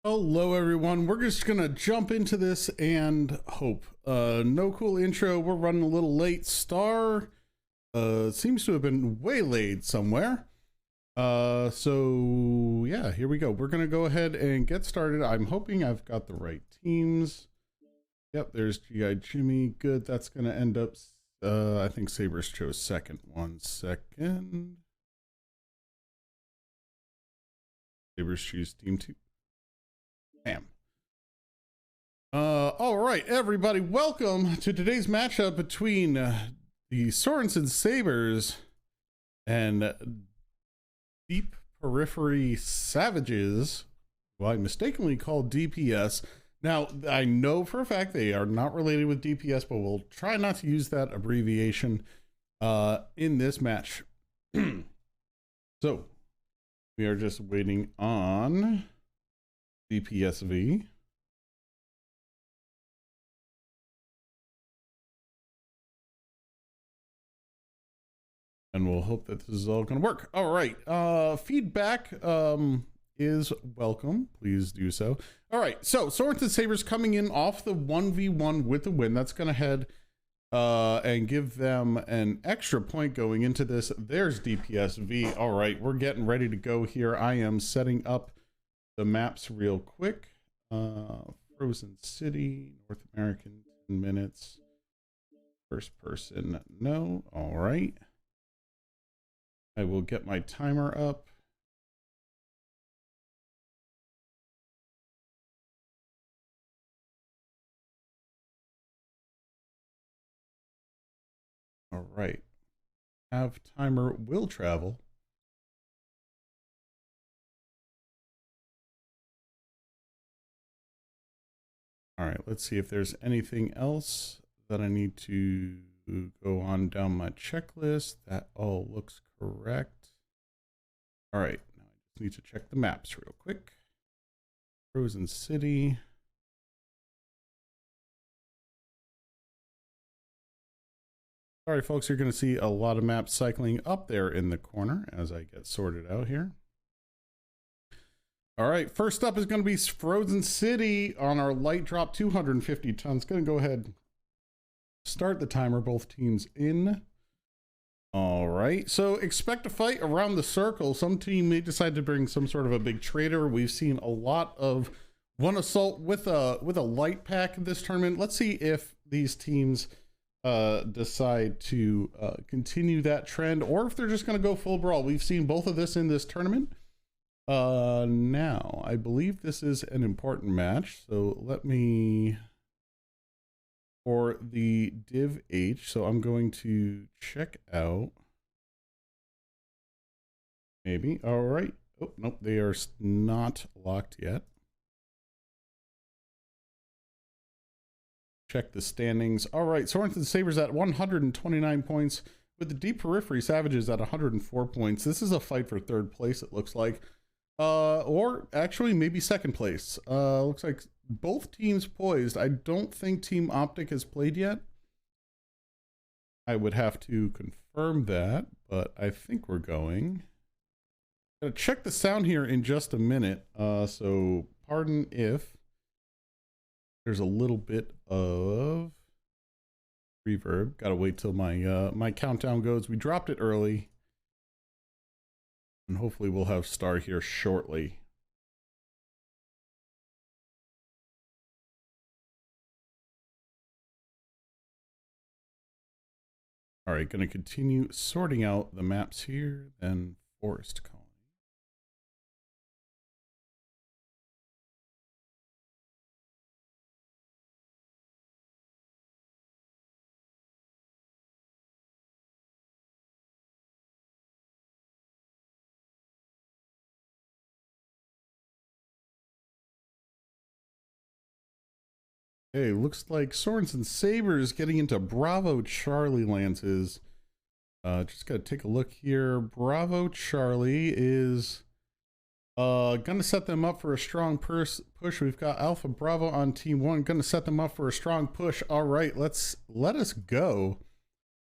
Hello everyone, we're just gonna jump into this and hope. No cool intro, we're running a little late. Star seems to have been waylaid somewhere. So yeah, here we go. We're gonna go ahead and get started. I'm hoping I've got the right teams. Yep, there's GI Jimmy. Good, that's gonna end up, I think Sabres chose second. 1 second. Sabres choose team 2. Bam. All right, everybody, welcome to today's matchup between the Sorensen Sabres and Deep Periphery Savages, who I mistakenly called DPS. Now, I know for a fact they are not related with DPS, but we'll try not to use that abbreviation in this match. So, we are just waiting on DPSV. And we'll hope that this is all going to work. All right. Feedback is welcome. Please do so. All right. So Sorensen Sabres coming in off the 1v1 with the win. That's going to head and give them an extra point going into this. There's DPSV. All right. We're getting ready to go here. I am setting up the maps real quick. Frozen City, North American, 10 minutes. First person, no. All right. I will get my timer up. All right. Have timer will travel. All right, let's see if there's anything else that I need to go on down my checklist. That all looks correct. All right, now I just need to check the maps real quick. Frozen City. Sorry, folks, you're going to see a lot of maps cycling up there in the corner as I get sorted out here. All right, first up is going to be Frozen City on our light drop, 250 tons. Going to go ahead, start the timer, both teams in. All right, so expect a fight around the circle. Some team may decide to bring some sort of a big trader. We've seen a lot of one assault with a light pack this tournament. Let's see if these teams decide to continue that trend or if they're just going to go full brawl. We've seen both of this in this tournament. Now I believe this is an important match, so let me, for the DIV H, so I'm going to check out, maybe. All right. Oh, nope, they are not locked yet. Check the standings. All right, Sorensen Sabres at 129 points with the Deep Periphery Savages at 104 points. This is a fight for third place, it looks like. Or actually maybe second place. Looks like both teams poised. I don't think Team Optic has played yet. I would have to confirm that, but I think we're going. Gonna check the sound here in just a minute. So pardon if there's a little bit of reverb. Gotta wait till my my countdown goes. We dropped it early. And hopefully we'll have Star here shortly. All right, going to continue sorting out the maps here, then Forest Colony. Hey, looks like Sorensen Sabres getting into Bravo Charlie Lances. Just got to take a look here. Bravo Charlie is gonna set them up for a strong push. We've got Alpha Bravo on team 1, gonna set them up for a strong push. All right, let us go.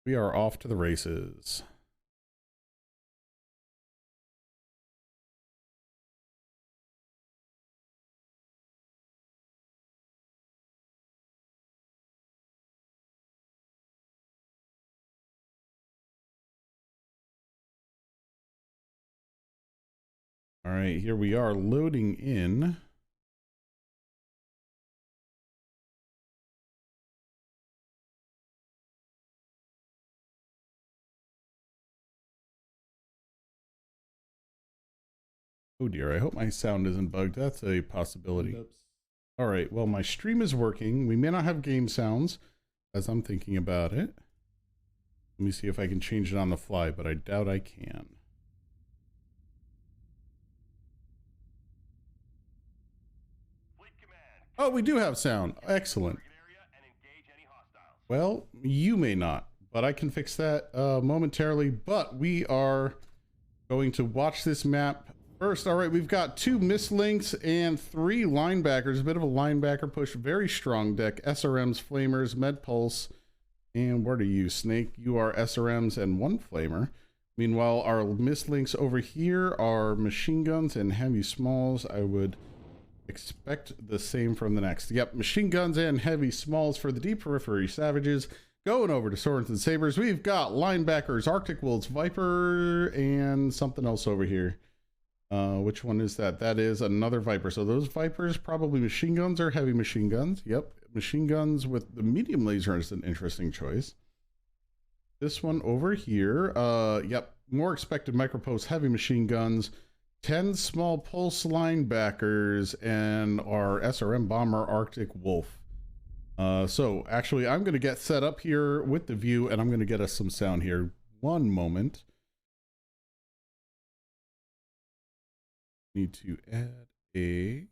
We are off to the races. All right, here we are loading in. Oh dear, I hope my sound isn't bugged. That's a possibility. Oops. All right, well, my stream is working. We may not have game sounds as I'm thinking about it. Let me see if I can change it on the fly, but I doubt I can. Oh, we do have sound. Excellent. Well, you may not, but I can fix that momentarily. But we are going to watch this map first. All right, we've got 2 mislinks and 3 linebackers. A bit of a linebacker push. Very strong deck. SRMs, Flamers, Med Pulse. And where do you, Snake? You are SRMs and 1 Flamer. Meanwhile, our mislinks over here are machine guns and heavy smalls. I would expect the same from the next. Yep, machine guns and heavy smalls for the deep periphery savages. Going over to Swords and Sabers, we've got linebackers, Arctic Wolves, Viper, and something else over here. Which one is that? That is another Viper. So those Vipers, probably machine guns or heavy machine guns. Yep, machine guns with the medium laser is an interesting choice. This one over here, yep, more expected micropulse heavy machine guns, 10 small pulse linebackers, and our SRM bomber Arctic Wolf. So actually I'm going to get set up here with the view, and I'm going to get us some sound here. One moment. Need to add a...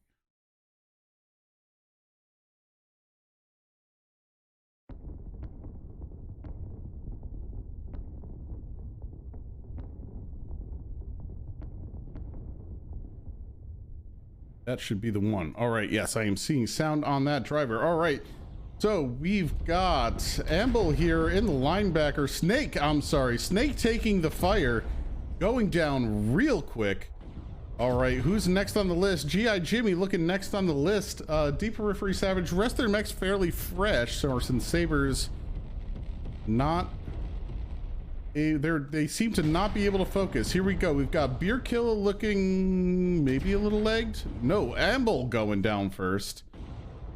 That should be the one. All right, yes, I am seeing sound on that driver. All right, so we've got Amble here in the linebacker. Snake taking the fire, going down real quick. All right, who's next on the list? GI Jimmy looking next on the list. Deep Periphery Savage, rest of their mechs fairly fresh. Somerson Sabers, not... They seem to not be able to focus. Here we go. We've got Beer Killer looking maybe a little legged. No, Amble going down first.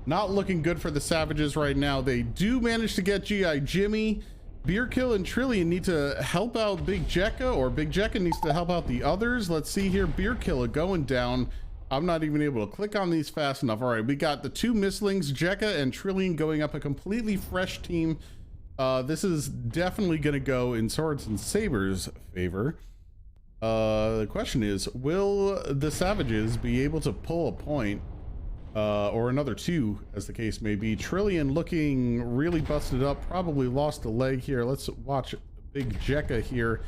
Not looking good for the Savages right now. They do manage to get GI Jimmy. Beer Kill and Trillion need to help out Big Jekka, or Big Jekka needs to help out the others. Let's see here. Beer Killer going down. I'm not even able to click on these fast enough. All right, we got the 2 mislings, Jekka and Trillion, going up a completely fresh team. This is definitely going to go in Swords and Sabers' favor. The question is, will the Savages be able to pull a point, or another 2, as the case may be? Trillion looking really busted up, probably lost a leg here. Let's watch Big Jekka here,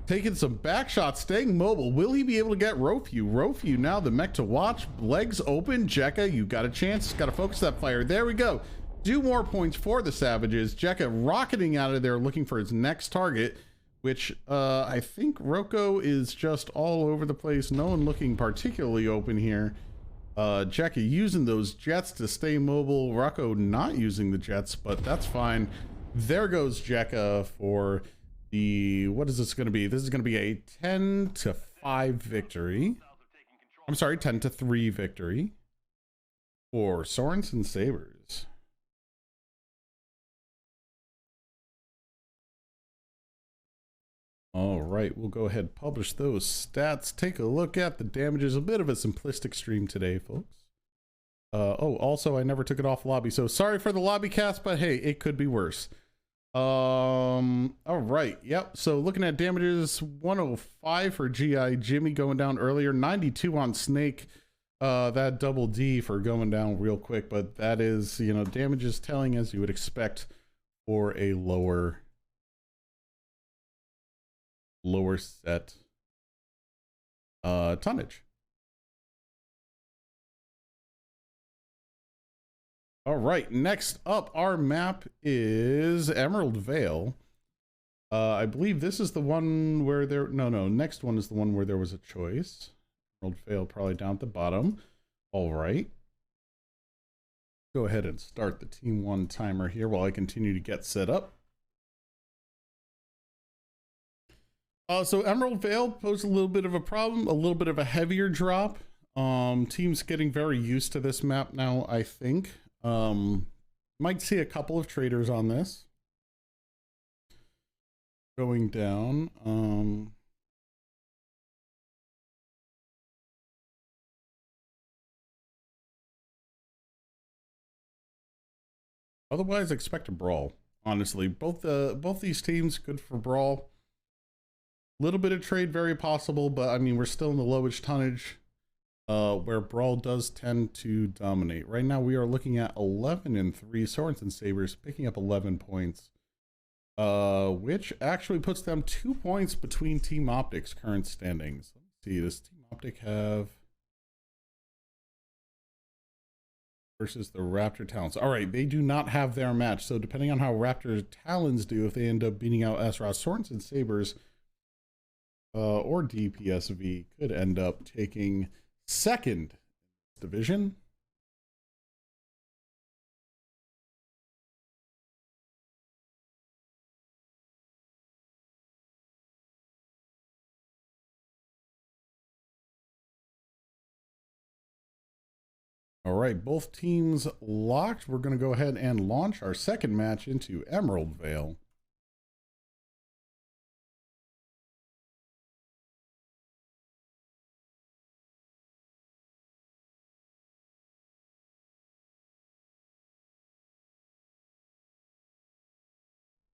taking some back shots, staying mobile. Will he be able to get Rofu? Rofu now the mech to watch, legs open. Jekka, you got a chance, got to focus that fire. There we go. 2 more points for the Savages. Jekka rocketing out of there looking for his next target, which I think Rocco is just all over the place. No one looking particularly open here. Jekka using those jets to stay mobile. Rocco not using the jets, but that's fine. There goes Jekka for the... What is this going to be? This is going to be a 10-5 victory. I'm sorry, 10-3 victory for Sorensen Sabers. All right, we'll go ahead and publish those stats. Take a look at the damages. A bit of a simplistic stream today, folks. Oh, also, I never took it off lobby, so sorry for the lobby cast, but hey, it could be worse. All right, yep. So looking at damages, 105 for GI Jimmy going down earlier, 92 on Snake. That double D for going down real quick, but that is, you know, damages telling as you would expect for a lower set tonnage. All right, next up, our map is Emerald Vale. I believe this is the one where there... No, next one is the one where there was a choice. Emerald Vale probably down at the bottom. All right. Go ahead and start the Team 1 timer here while I continue to get set up. So Emerald Vale posed a little bit of a problem, a little bit of a heavier drop. Teams getting very used to this map now, I think. Might see a couple of traders on this. Going down. Otherwise, expect a brawl. Honestly, both these teams good for brawl. Little bit of trade very possible, but I mean we're still in the lowest tonnage, where brawl does tend to dominate. Right now we are looking at 11-3. Sorensen Sabres picking up 11 points, which actually puts them 2 points between Team Optic's current standings. Let's see, does Team Optic have versus the Raptor Talons? All right, they do not have their match. So depending on how Raptor Talons do, if they end up beating out SRS, Sorensen Sabres or DPSV could end up taking second division. All right, both teams locked. We're going to go ahead and launch our second match into Emerald Vale.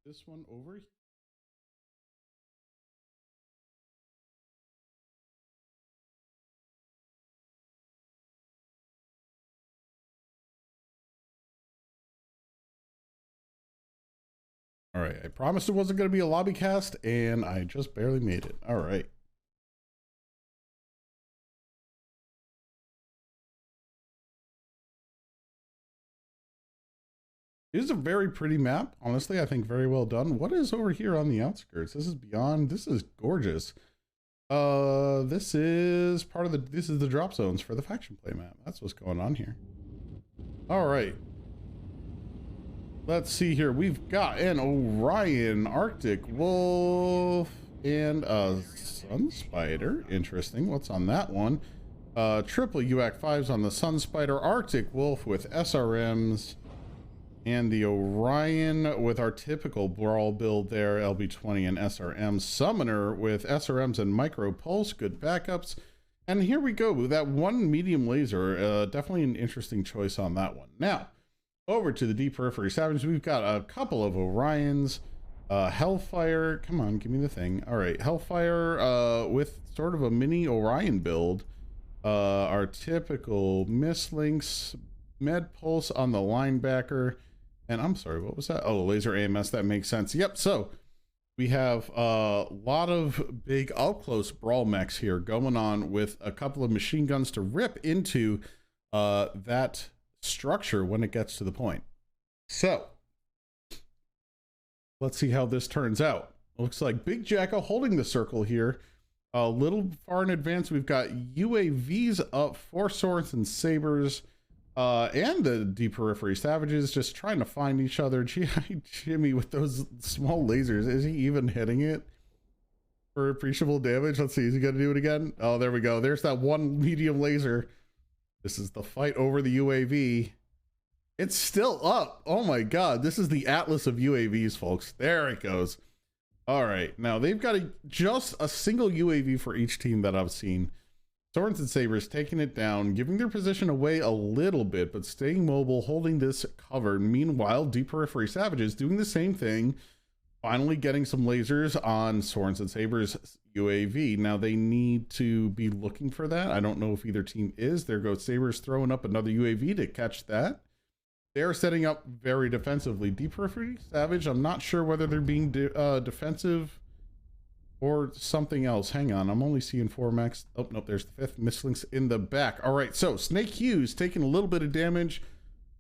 This one over here. All right, I promised it wasn't going to be a lobby cast, and I just barely made it. All right. It is a very pretty map. Honestly, I think very well done. What is over here on the outskirts? This is beyond. This is gorgeous. This is part of the, this is the drop zones for the faction play map. That's what's going on here. All right. Let's see here. We've got an Orion, Arctic Wolf, and a Sun Spider. Interesting. What's on that one? Triple UAC 5s on the Sun Spider, Arctic Wolf with SRMs, and the Orion with our typical brawl build there, LB20 and SRM. Summoner with SRMs and Micro Pulse, good backups. And here we go with that one medium laser. Definitely an interesting choice on that one. Now, over to the Deep Periphery Savages. We've got a couple of Orions. Hellfire, come on, give me the thing. All right, Hellfire with sort of a mini Orion build. Our typical Mistlinks, Med Pulse on the linebacker. And I'm sorry, what was that? Oh, laser AMS, that makes sense. Yep, so we have a lot of big up-close brawl mechs here going on with a couple of machine guns to rip into that structure when it gets to the point. So let's see how this turns out. Looks like Big Jacka holding the circle here. A little far in advance, we've got UAVs up for Sorensen Sabres and the Deep Periphery Savages just trying to find each other. Jimmy with those small lasers, is he even hitting it for appreciable damage? Let's see, is he gonna do it again? Oh, there we go. There's that one medium laser. This is the fight over the UAV. It's still up. Oh my God. This is the Atlas of UAVs, folks. There it goes. All right. Now they've got just a single UAV for each team that I've seen. Sorensen Sabres taking it down, giving their position away a little bit, but staying mobile, holding this covered. Meanwhile, Deep Periphery Savages doing the same thing, finally getting some lasers on Sorensen Sabres UAV. Now they need to be looking for that. I don't know if either team is. There goes Sabres throwing up another UAV to catch that. They're setting up very defensively. Deep Periphery Savage, I'm not sure whether they're being defensive or something else. Hang on, I'm only seeing 4 mechs. Oh, nope, there's the 5th. Mistlinks in the back. All right, so Snake Hughes taking a little bit of damage,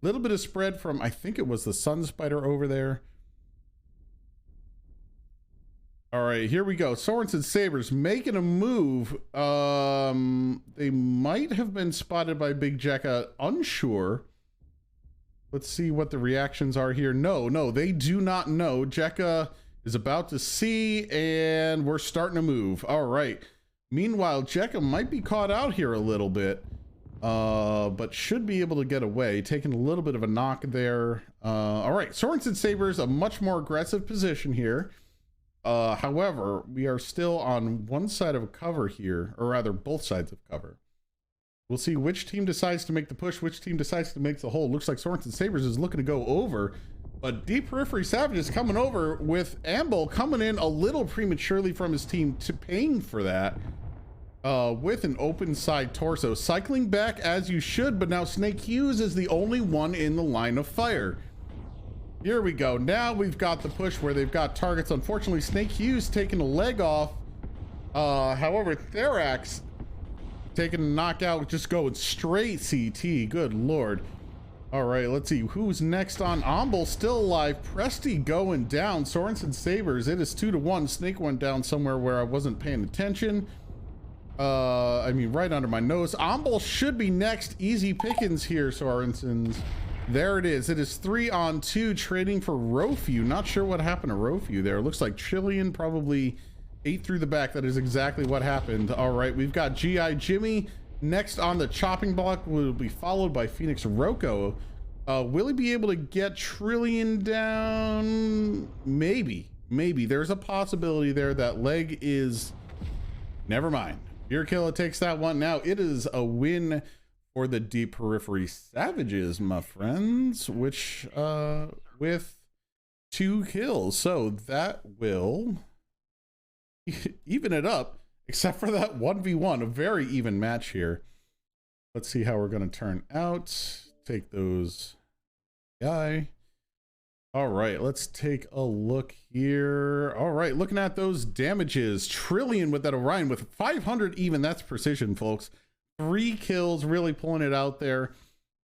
a little bit of spread from, I think it was the Sun Spider over there. All right, here we go. Sorensen Sabres making a move. They might have been spotted by Big Jacka, unsure. Let's see what the reactions are here. No, they do not know. Jekka is about to see, and we're starting to move. All right. Meanwhile, Jekka might be caught out here a little bit, but should be able to get away, taking a little bit of a knock there. All right, Sorensen Sabres, a much more aggressive position here. However, we are still on one side of a cover here, or rather both sides of cover. We'll see which team decides to make the push, which team decides to make the hold. Looks like Sorensen Sabres is looking to go over, but Deep Periphery Savage is coming over with Amble coming in a little prematurely from his team, to paying for that with an open side torso. Cycling back as you should, but now Snake Hughes is the only one in the line of fire. Here we go. Now we've got the push where they've got targets. Unfortunately, Snake Hughes taking a leg off. However, Therax taking a knockout, just going straight CT. Good Lord. All right, let's see who's next on. Amble still alive. Presti going down. Sorensen Sabres, it is 2-1. Snake went down somewhere where I wasn't paying attention. I mean, right under my nose. Amble should be next. Easy pickings here, Sorensens. There it is. It is 3-on-2 trading for Rofu. Not sure what happened to Rofu there. Looks like Trillian probably ate through the back. That is exactly what happened. All right, we've got GI Jimmy next on the chopping block. Will be followed by Phoenix Rocco. Will he be able to get Trillian down? Maybe. There's a possibility there. That leg is... Never mind. Beer Killer takes that one. Now it is a win for the Deep Periphery Savages, my friends, which with 2 kills. So that will even it up, except for that 1v1, a very even match here. Let's see how we're going to turn out. Take those guy. All right, let's take a look here. All right, looking at those damages. Trillian with that Orion with 500 even. That's precision, folks. 3 kills, really pulling it out there.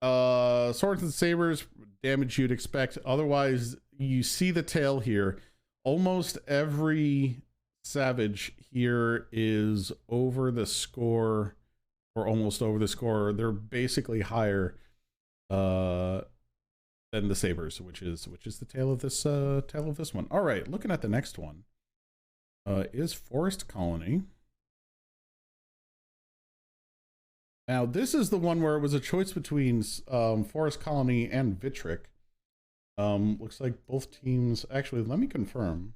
Swords and Sabres, damage you'd expect. Otherwise, you see the tail here. Almost every Savage here is over the score, or almost over the score. They're basically higher than the Sabres, which is the tail of this one. All right, looking at the next one is Forest Colony. Now this is the one where it was a choice between Forest Colony and Vitric. Looks like both teams, actually, let me confirm.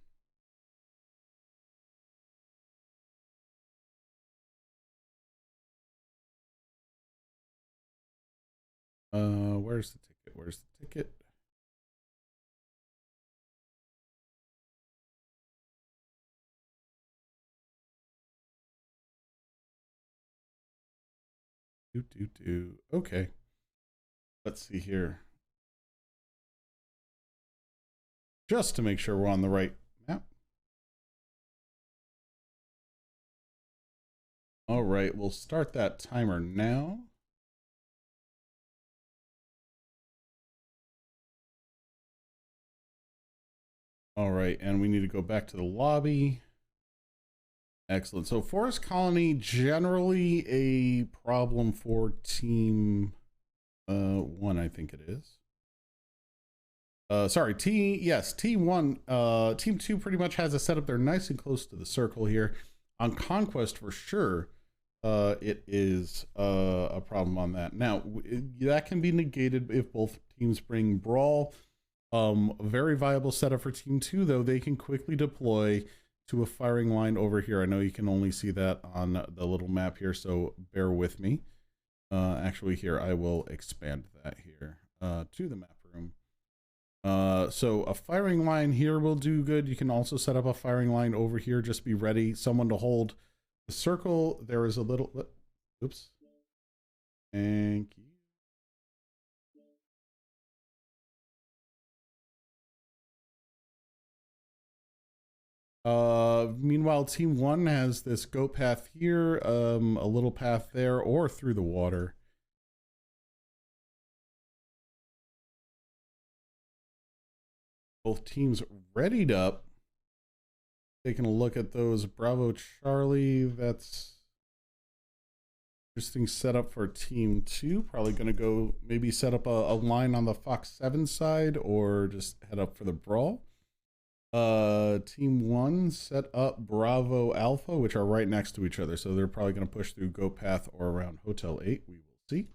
Where's the ticket? Where's the ticket? Okay. Let's see here. Just to make sure we're on the right map. All right, we'll start that timer now. All right, and we need to go back to the lobby. Excellent. So Forest Colony, generally a problem for team 1, I think it is. Sorry, T1. Team 2 pretty much has a setup. They're nice and close to the circle here. On Conquest, for sure, it is a problem on that. Now, that can be negated if both teams bring Brawl. A very viable setup for Team 2, though. They can quickly deploy to a firing line over here. I know you can only see that on the little map here, so bear with me. Actually, here, I will expand that here to the map room. So a firing line here will do good. You can also set up a firing line over here. Just be ready. Someone to hold the circle. There is a little... Oops. Thank you. Meanwhile, Team 1 has this goat path here, a little path there, or through the water. Both teams readied up. Taking a look at those. Bravo Charlie, that's interesting setup for Team 2. Probably going to go maybe set up a line on the Fox 7 side, or just head up for the Brawl. Team 1 set up Bravo Alpha, which are right next to each other, so they're probably going to push through Go Path or around Hotel 8. We will see.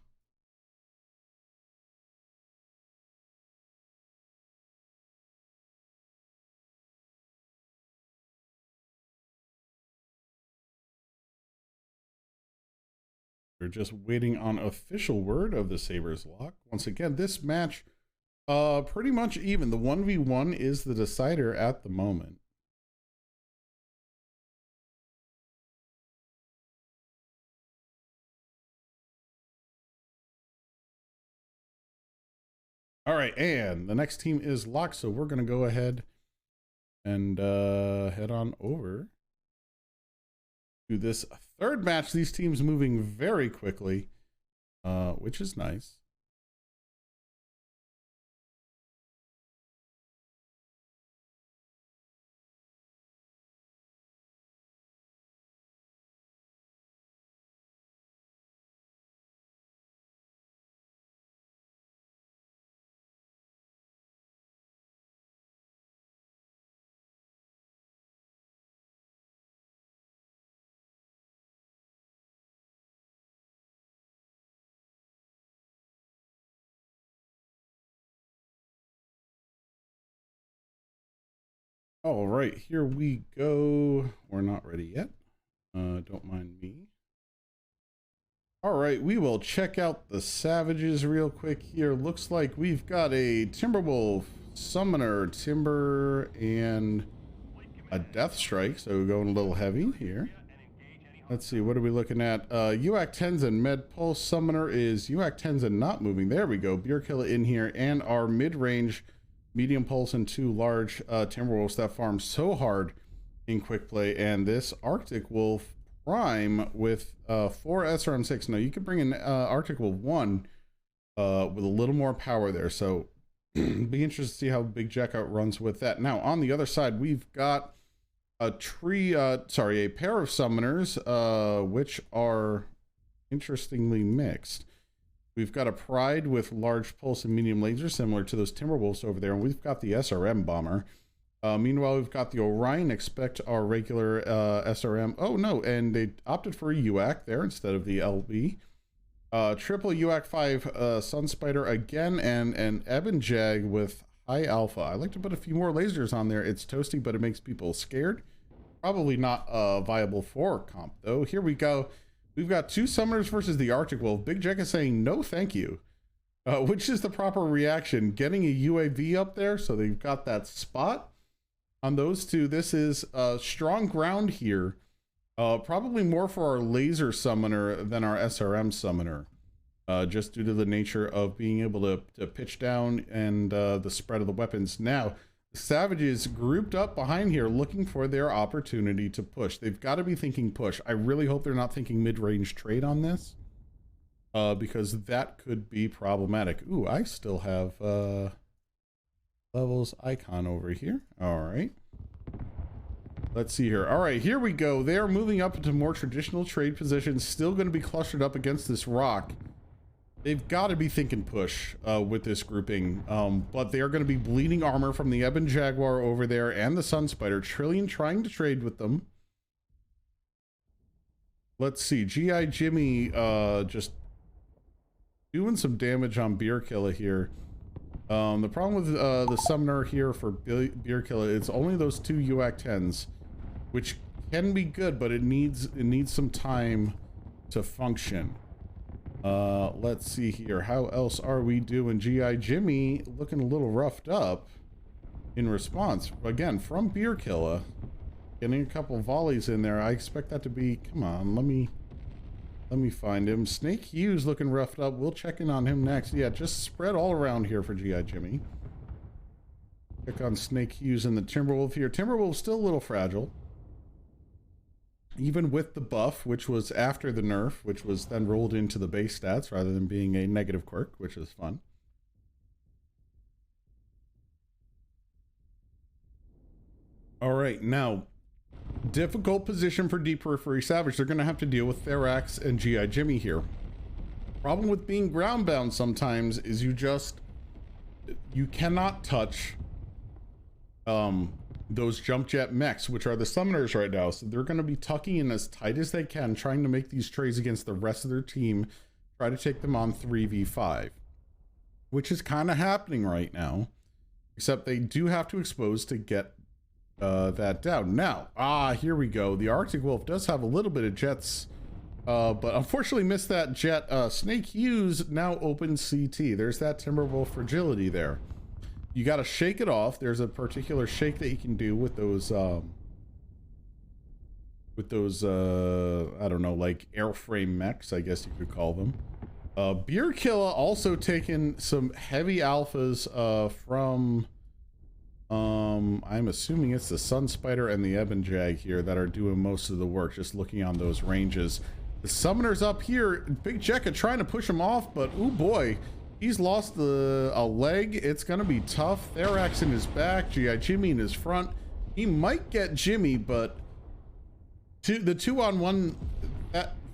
We're just waiting on official word of the Sabres lock. Once again, this match pretty much even. The 1v1 is the decider at the moment. All right, and the next team is locked, so we're going to go ahead and head on over to this third match. These teams moving very quickly, which is nice. All right, here we go. We're not ready yet. Don't mind me. All right, we will check out the Savages real quick here. Looks like we've got a Timberwolf, Summoner, Timber, and a Death Strike. So we're going a little heavy here. Let's see, what are we looking at? UAC Tenzin, Med Pulse, Summoner is UAC Tenzin not moving. There we go. Beer Killer in here, and our mid-range medium pulse and 2 large Timberwolves that farm so hard in quick play. And this Arctic Wolf Prime with 4 SRM6. Now you could bring in Arctic Wolf 1 with a little more power there. So be interested to see how Big Jack outruns with that. Now on the other side, we've got a a pair of summoners, which are interestingly mixed. We've got a Pride with large pulse and medium laser, similar to those Timberwolves over there. And we've got the SRM bomber. Meanwhile, we've got the Orion. Expect our regular SRM. Oh, no. And they opted for a UAC there instead of the LB. Triple UAC 5 Sun Spider again. And an Ebon Jag with high alpha. I like to put a few more lasers on there. It's toasty, but it makes people scared. Probably not viable for comp, though. Here we go. We've got 2 summoners versus the Arctic Wolf. Big Jack is saying no thank you, which is the proper reaction. Getting a UAV up there, so they've got that spot on those 2. This is strong ground here. Probably more for our laser summoner than our SRM summoner, just due to the nature of being able to pitch down and the spread of the weapons. Now, Savages grouped up behind here looking for their opportunity to push. They've got to be thinking push. I really hope they're not thinking mid-range trade on this, because that could be problematic. Ooh, I still have levels icon over here. All right. Let's see here. All right, here we go. They're moving up into more traditional trade positions, still going to be clustered up against this rock. They've got to be thinking push with this grouping, but they are going to be bleeding armor from the Ebon Jaguar over there and the Sun Spider. Trillion trying to trade with them. Let's see. GI Jimmy just doing some damage on Beer Killer here. The problem with the Summoner here for Beer Killer, it's only those 2 UAC 10s, which can be good, but it needs some time to function. Let's see here. How else are we doing? GI Jimmy looking a little roughed up in response. Again, from Beer Killer. Getting a couple volleys in there. I expect that to be... Come on, let me find him. Snake Hughes looking roughed up. We'll check in on him next. Yeah, just spread all around here for GI Jimmy. Check on Snake Hughes and the Timberwolf here. Timberwolf's still a little fragile. Even with the buff, which was after the nerf, which was then rolled into the base stats rather than being a negative quirk, which is fun. All right, now, difficult position for Deep Periphery Savage. They're going to have to deal with Therax and GI Jimmy here. Problem with being ground-bound sometimes is you cannot touch those jump jet mechs, which are the summoners right now. So they're going to be tucking in as tight as they can, trying to make these trades against the rest of their team, try to take them on 3v5, which is kind of happening right now, except they do have to expose to get that down. Now, here we go. The Arctic Wolf does have a little bit of jets, but unfortunately missed that jet. Snake Hughes now open CT. There's that Timberwolf fragility there. You got to shake it off. There's a particular shake that you can do with those I don't know, like airframe mechs, I guess you could call them. Beer Killer also taking some heavy alphas from I'm assuming it's the Sun Spider and the Ebon Jag here that are doing most of the work, just looking on those ranges. The summoners up here, Big Jekka trying to push him off, but oh boy, he's lost a leg. It's gonna be tough. Therax in his back, GI Jimmy in his front. He might get Jimmy, but the 2-on-1,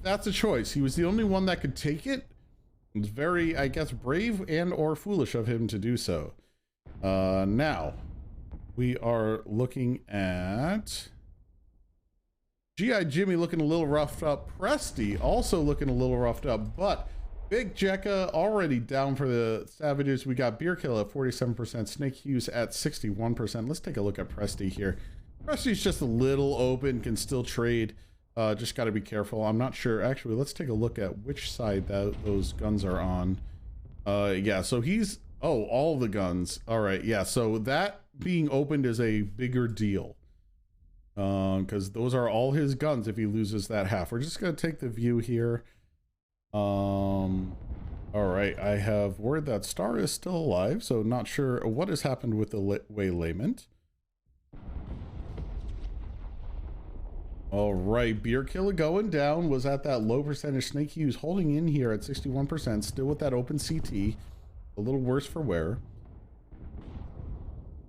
that's a choice. He was the only one that could take it. It was very, I guess, brave and or foolish of him to do so. Now we are looking at GI Jimmy looking a little roughed up. Presty also looking a little roughed up, but Big Jekka already down for the Savages. We got Beer Kill at 47%, Snake Hughes at 61%. Let's take a look at Presty here. Presty's just a little open, can still trade. Just got to be careful. I'm not sure. Actually, let's take a look at which side those guns are on. Yeah, so he's... Oh, all the guns. All right, yeah, so that being opened is a bigger deal. Because those are all his guns if he loses that half. We're just going to take the view here. All right, I have word that Star is still alive, so not sure what has happened with the waylayment. All right, Beer Killer going down, was at that low percentage. Snake Hughes holding in here at 61%, still with that open CT. A little worse for wear.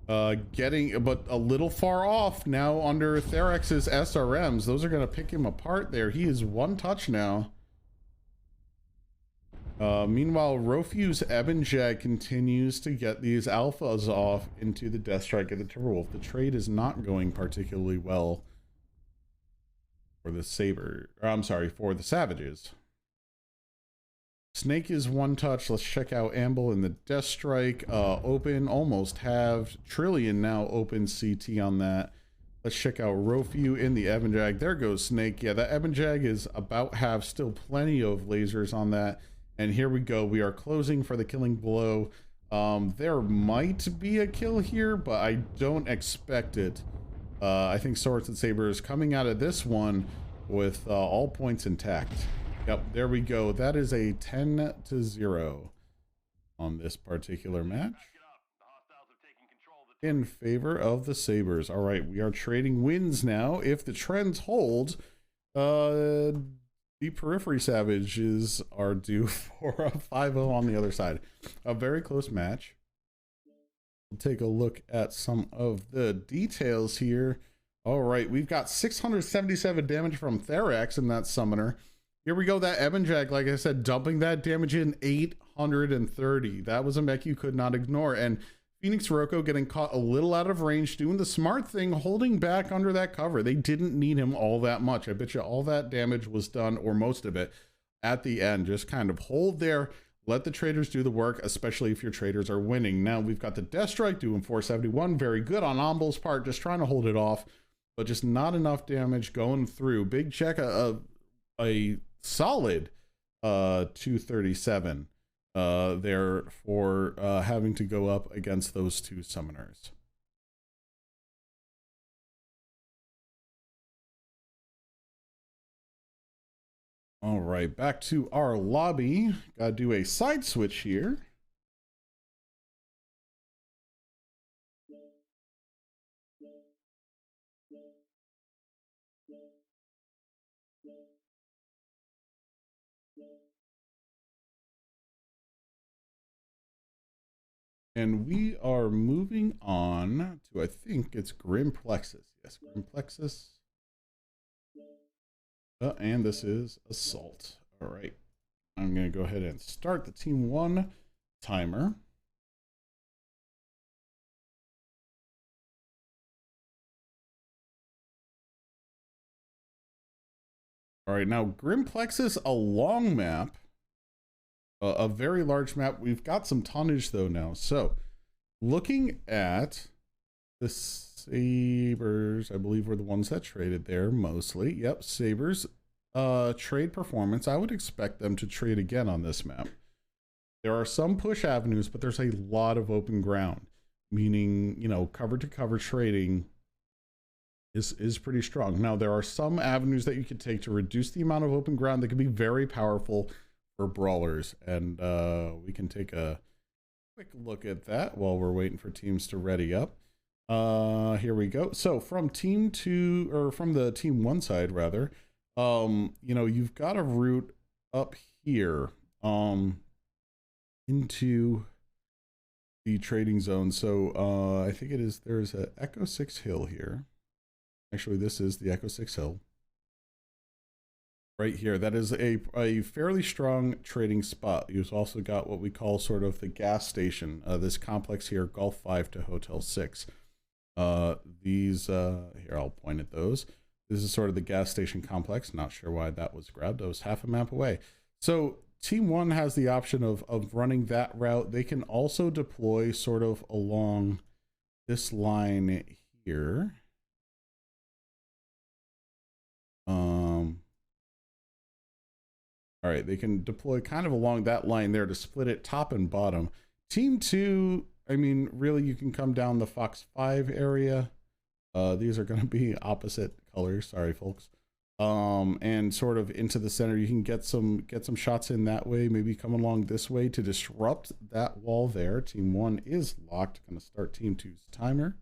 But a little far off now under Therax's SRMs. Those are going to pick him apart there. He is one touch now. Meanwhile, Rofu's Ebon Jag continues to get these alphas off into the Death Strike of the Timberwolf. The trade is not going particularly well for the for the Savages. Snake is one touch. Let's check out Amble in the Death Strike. Open, almost halved. Trillion now open CT on that. Let's check out Rofu in the Ebon Jag. There goes Snake. Yeah, the Ebon Jag is about half. Still plenty of lasers on that. And here we go. We are closing for the killing blow. There might be a kill here, but I don't expect it. I think Swords and Sabers coming out of this one with all points intact. Yep, there we go. That is a 10-0 on this particular match in favor of the Sabres. All right, we are trading wins now. If the trends hold, the Periphery Savages are due for a 5-0 on the other side. A very close match. We'll take a look at some of the details here. All right, we've got 677 damage from Therax in that summoner. Here we go, that Ebon Jag, like I said, dumping that damage in 830. That was a mech you could not ignore. And Phoenix Rocco getting caught a little out of range, doing the smart thing, holding back under that cover. They didn't need him all that much. I bet you all that damage was done, or most of it, at the end. Just kind of hold there, let the traders do the work, especially if your traders are winning. Now we've got the Death Strike doing 471. Very good on Amble's part, just trying to hold it off, but just not enough damage going through. Big check, a solid 237 there for having to go up against those two summoners. All right, back to our lobby. Gotta do a side switch here. And we are moving on to, I think it's Grim Plexus. Yes, Grim Plexus. And this is Assault. All right. I'm going to go ahead and start the Team 1 timer. All right, now Grimplexus, a long map, a very large map. We've got some tonnage though now. So looking at the Sabres, I believe were the ones that traded there mostly. Yep, Sabres trade performance. I would expect them to trade again on this map. There are some push avenues, but there's a lot of open ground, meaning, you know, cover to cover trading is pretty strong. Now, there are some avenues that you could take to reduce the amount of open ground that can be very powerful for brawlers. And we can take a quick look at that while we're waiting for teams to ready up. Here we go. So from team two, or from the team one side rather, you know, you've got a route up here into the trading zone. So I think it is, there's a Echo 6 Hill here. Actually, this is the Echo 6 Hill right here. That is a fairly strong trading spot. You've also got what we call sort of the gas station, this complex here, Golf 5 to Hotel 6. These here, I'll point at those. This is sort of the gas station complex. Not sure why that was grabbed. That was half a map away. So team one has the option of running that route. They can also deploy sort of along this line here. All right, they can deploy kind of along that line there to split it top and bottom. Team two, I mean, really, you can come down the Fox 5 area. These are going to be opposite colors. Sorry, folks. And sort of into the center. You can get some shots in that way. Maybe come along this way to disrupt that wall there. Team one is locked. Going to start team two's timer.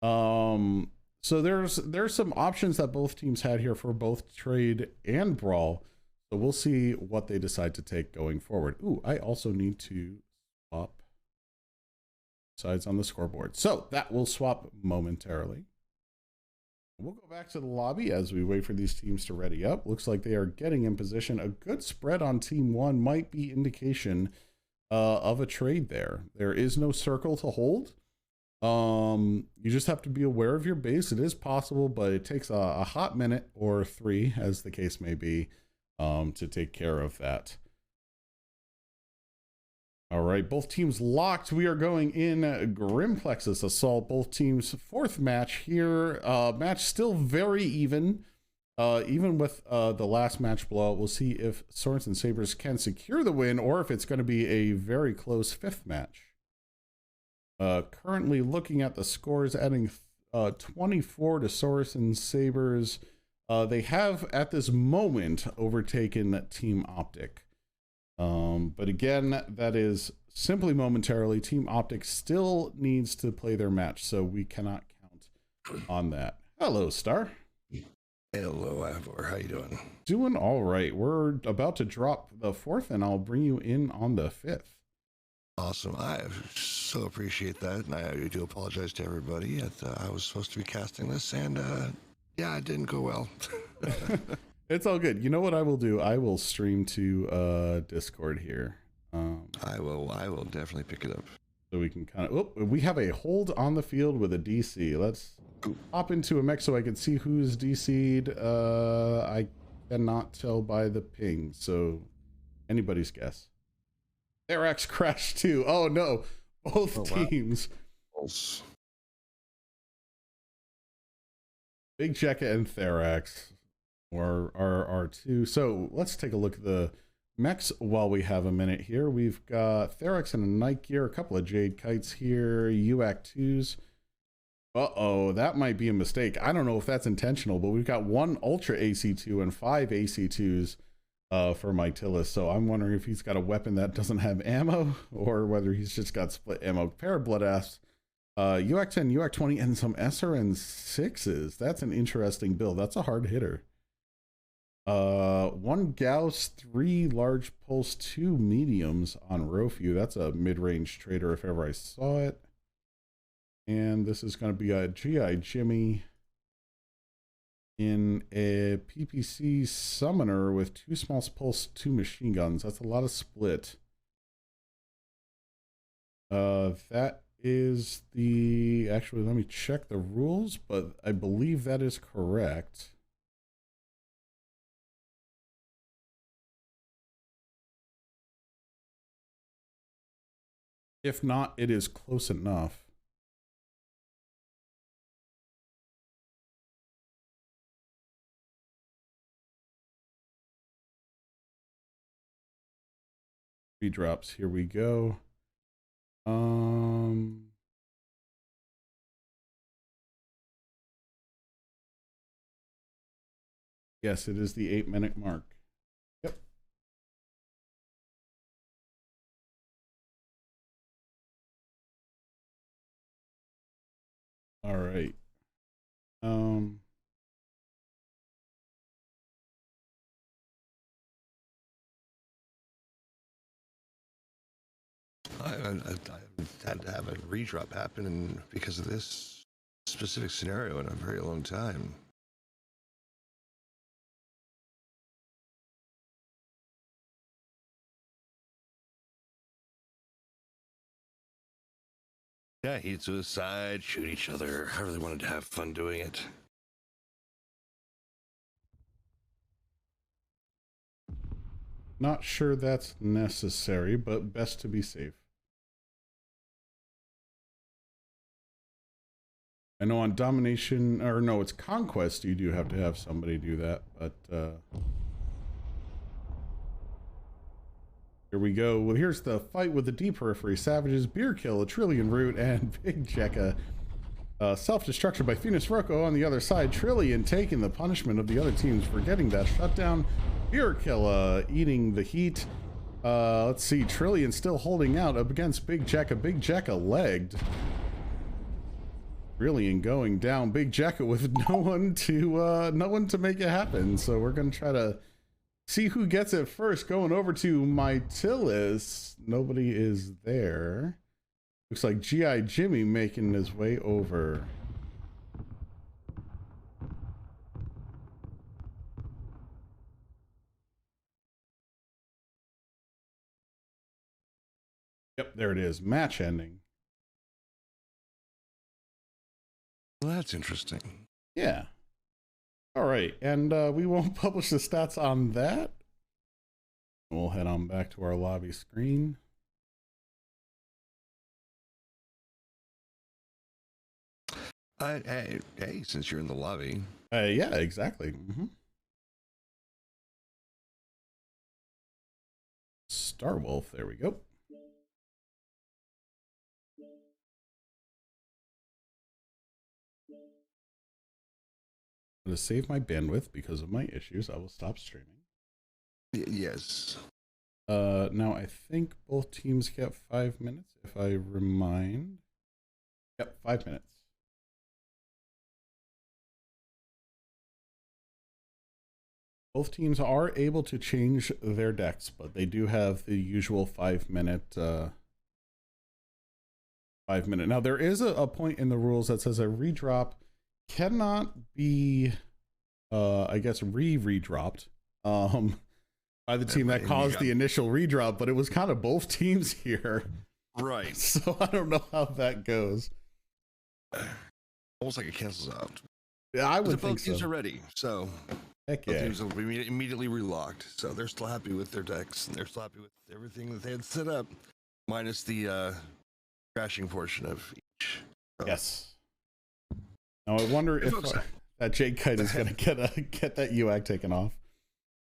So there's some options that both teams had here for both trade and brawl. So we'll see what they decide to take going forward. Ooh, I also need to swap sides on the scoreboard. So that will swap momentarily. We'll go back to the lobby as we wait for these teams to ready up. Looks like they are getting in position. A good spread on team one might be indication of a trade there. There is no circle to hold. You just have to be aware of your base. It is possible, but it takes a hot minute or three, as the case may be, to take care of that. All right, both teams locked. We are going in Grimplexus Assault, both teams' fourth match here. Match still very even with the last match blowout. We'll see if Sorensen Sabres can secure the win or if it's going to be a very close fifth match. Currently looking at the scores, adding 24 to Sorensen Sabres. They have at this moment overtaken Team Optic. But again, that is simply momentarily. Team Optic still needs to play their match, so we cannot count on that. Hello, Star. Hello, Ivor. How you doing? Doing all right. We're about to drop the fourth, and I'll bring you in on the fifth. Awesome. I so appreciate that, and I do apologize to everybody. I was supposed to be casting this, and yeah, it didn't go well. It's all good. You know what I will do? I will stream to Discord here. I will definitely pick it up. So we can kind of, oh, we have a hold on the field with a DC. Let's hop into a mech so I can see who's DC'd. I cannot tell by the ping, so anybody's guess. Therax crashed too. Oh no, both teams. Wow. Big Jekka and Therax are two. So let's take a look at the mechs while we have a minute here. We've got Therax in a night gear, a couple of Jade Kites here, UAC 2s. Uh-oh, that might be a mistake. I don't know if that's intentional, but we've got one Ultra AC2 and 5 AC2s for Mytilus. So I'm wondering if he's got a weapon that doesn't have ammo or whether he's just got split ammo. Pair of Blood Asps, UAC 10, UAC 20, and some SRN 6s. That's an interesting build. That's a hard hitter. One Gauss, 3 large pulse, 2 mediums on Rofu. That's a mid-range trader if ever I saw it. And this is going to be a GI Jimmy in a PPC summoner with 2 small pulse, 2 machine guns. That's a lot of split. That is the, actually, let me check the rules, but I believe that is correct. If not, it is close enough. Drops. Here we go. Yes, it is the 8-minute mark. Yep. All right. I've had to have a redrop happen because of this specific scenario in a very long time. Yeah, heat suicide, shoot each other. I really wanted to have fun doing it. Not sure that's necessary, but best to be safe. I know on domination, or no, it's conquest, you do have to have somebody do that, but here we go. Well, here's the fight with the D Periphery Savages, Beer Kill, a Trillion Root, and Big Jekka. Self-destruction by Phoenix Rocco on the other side. Trillion taking the punishment of the other teams for getting that shutdown. Beer Kill eating the heat. Let's see, Trillion still holding out up against Big Jekka. Big Jekka legged. Trillion going down. Big Jekka with no one to make it happen. So we're gonna try to see who gets it first. Going over to Mytilis. Nobody is there. Looks like G.I. Jimmy making his way over. Yep, there it is. Match ending. Well, that's interesting. Yeah. All right, and we won't publish the stats on that. We'll head on back to our lobby screen. Hey, since you're in the lobby. Yeah, exactly. Star Wolf, there we go. To save my bandwidth because of my issues, I will stop streaming. Yes. Now I think both teams get 5 minutes, if I remind. Yep, 5 minutes. Both teams are able to change their decks, but they do have the usual 5 minute. 5 minute. Now there is a point in the rules that says a redrop cannot be, I guess, redropped by the team that caused the initial redrop, but it was kind of both teams here, right? So I don't know how that goes. Almost like it cancels out. Yeah, I would think both teams are ready, so. Heck Both yeah. teams will be immediately relocked, so they're still happy with their decks, and they're still happy with everything that they had set up, minus the crashing portion of each. So. Yes. Now I wonder if that Jade Kite is going to get that UAC taken off.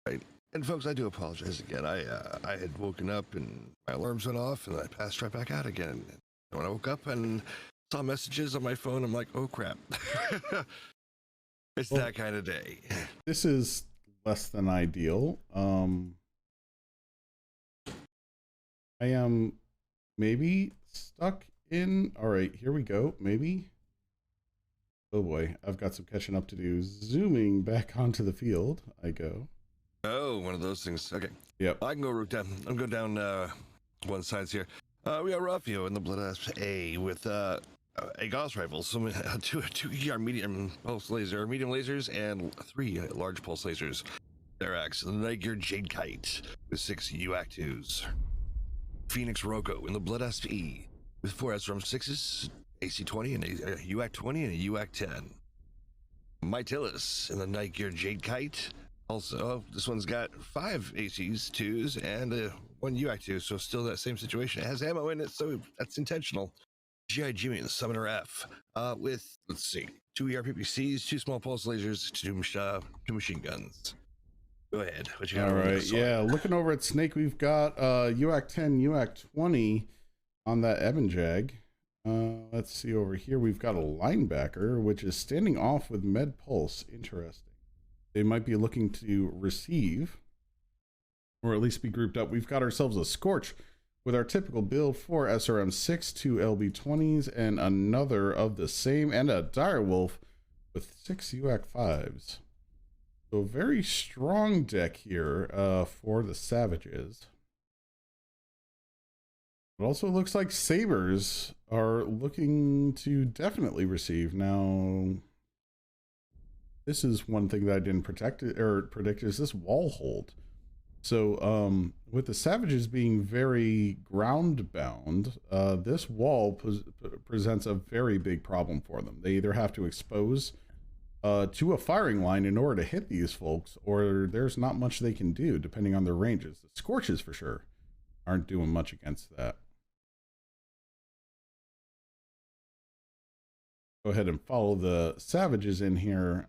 Right. And folks, I do apologize again. I had woken up and my alarms went off, and I passed right back out again. And when I woke up and saw messages on my phone, I'm like, oh crap. It's that kind of day. This is less than ideal. I am maybe stuck in. All right, here we go. Maybe. Oh boy, I've got some catching up to do. Zooming back onto the field, I go. Oh, one of those things. Okay. Yep. I can go root down. I'm going down one side here. We got Raffio in the Blood A with a Gauss rifle, some two ER medium pulse laser, medium lasers, and 3 large pulse lasers. Therax, the Niger Jade Kite with 6 UAC 2s. Phoenix Rocco in the Blood SP with 4 SRM 6s, AC-20 and a UAC 20 and a UAC 10. Mytilis in the Night Gear Jade Kite, Also, this one's got 5 ACs, 2s, and 1 UI2, so still that same situation. It has ammo in it, so that's intentional. GI Jimmy and the Summoner F with, let's see, 2 ERPPCs, 2 small pulse lasers, 2 machine guns. Go ahead. What you got? All right, yeah. Looking over at Snake, we've got UAC 10, UAC 20 on that Evan Jag. Let's see over here. We've got a linebacker, which is standing off with Med Pulse. Interesting. They might be looking to receive, or at least be grouped up. We've got ourselves a Scorch with our typical build, 4 SRM 6, 2 LB20s, and another of the same, and a Direwolf with 6 UAC 5s. So very strong deck here for the Savages. It also looks like Sabres are looking to definitely receive. Now, this is one thing that I didn't predict is this wall hold. So with the Savages being very ground bound, this wall presents a very big problem for them. They either have to expose to a firing line in order to hit these folks, or there's not much they can do depending on their ranges. The Scorches for sure aren't doing much against that. Go ahead and follow the Savages in here.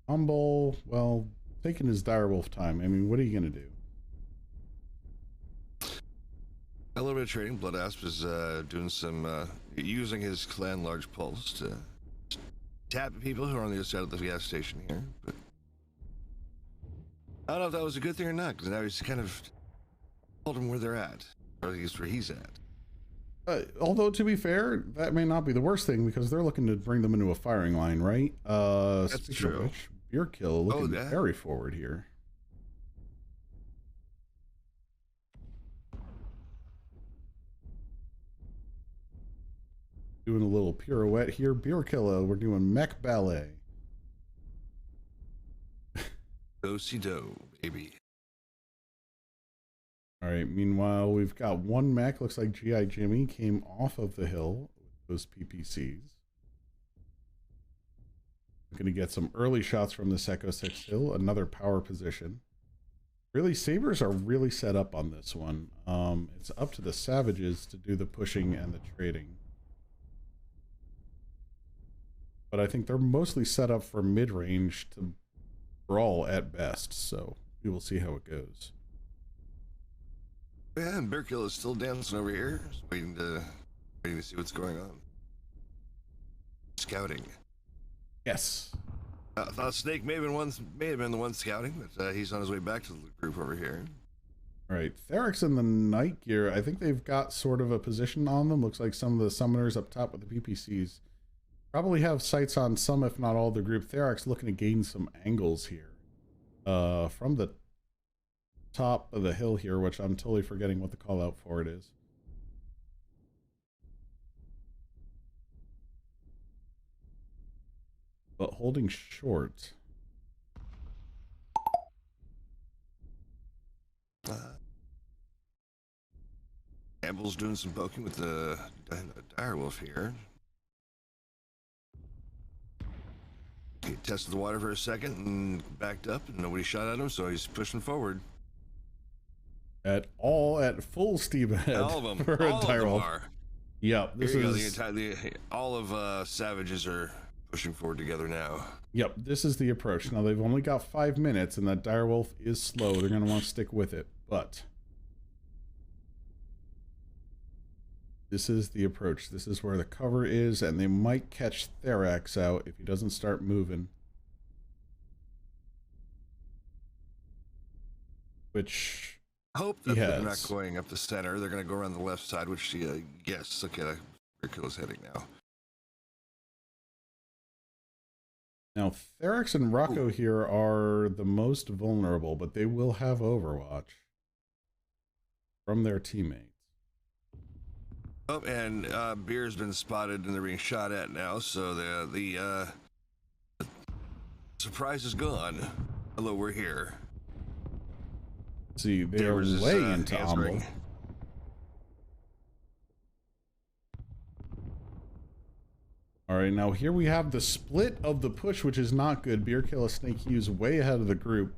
Humble, well, taking his Direwolf time. I mean, what are you going to do? A little bit of trading. Blood Asp is doing some, using his clan large pulse to tap people who are on the other side of the gas station here. But I don't know if that was a good thing or not, because now he's kind of told them where they're at, or at least where he's at. Although, to be fair, that may not be the worst thing, because they're looking to bring them into a firing line, right? That's true. Which, Beer Kill looking very forward here. Doing a little pirouette here. Beer Killer, we're doing mech ballet. Do-si-do, baby. All right, meanwhile, we've got one mech. Looks like GI Jimmy came off of the hill with those PPCs. We're going to get some early shots from this Echo 6 hill. Another power position. Really, Sabres are really set up on this one. It's up to the Savages to do the pushing and the trading. But I think they're mostly set up for mid-range to brawl at best, so we will see how it goes. Yeah, and Bearkill is still dancing over here, just waiting to see what's going on. Scouting. Yes. I thought Snake may have been the one scouting, but he's on his way back to the group over here. All right, Therex in the night gear. I think they've got sort of a position on them. Looks like some of the summoners up top with the PPCs probably have sights on some, if not all, the group. Therex looking to gain some angles here from the top of the hill here, which I'm totally forgetting what the call out for it is. But holding short. Campbell's doing some poking with the Direwolf here. He tested the water for a second and backed up, and nobody shot at him, so he's pushing forward. At full steam ahead. All of them. For All of them Direwolf. are. Yep. This is all of Savages are pushing forward together now. Yep. This is the approach. Now they've only got 5 minutes, and that Direwolf is slow. They're going to want to stick with it, but this is the approach. This is where the cover is, and they might catch Therax out if he doesn't start moving. Which I hope that they're not going up the center. They're going to go around the left side, which, yes, okay, Bearkill is heading now. Now, Therax and Rocco here are the most vulnerable, but they will have Overwatch from their teammates. Oh, and Beer's been spotted and they're being shot at now, so the surprise is gone. Hello, we're here. See, they're way into Humble. All right, now here we have the split of the push, which is not good. Beer Killer Snake Hughes way ahead of the group.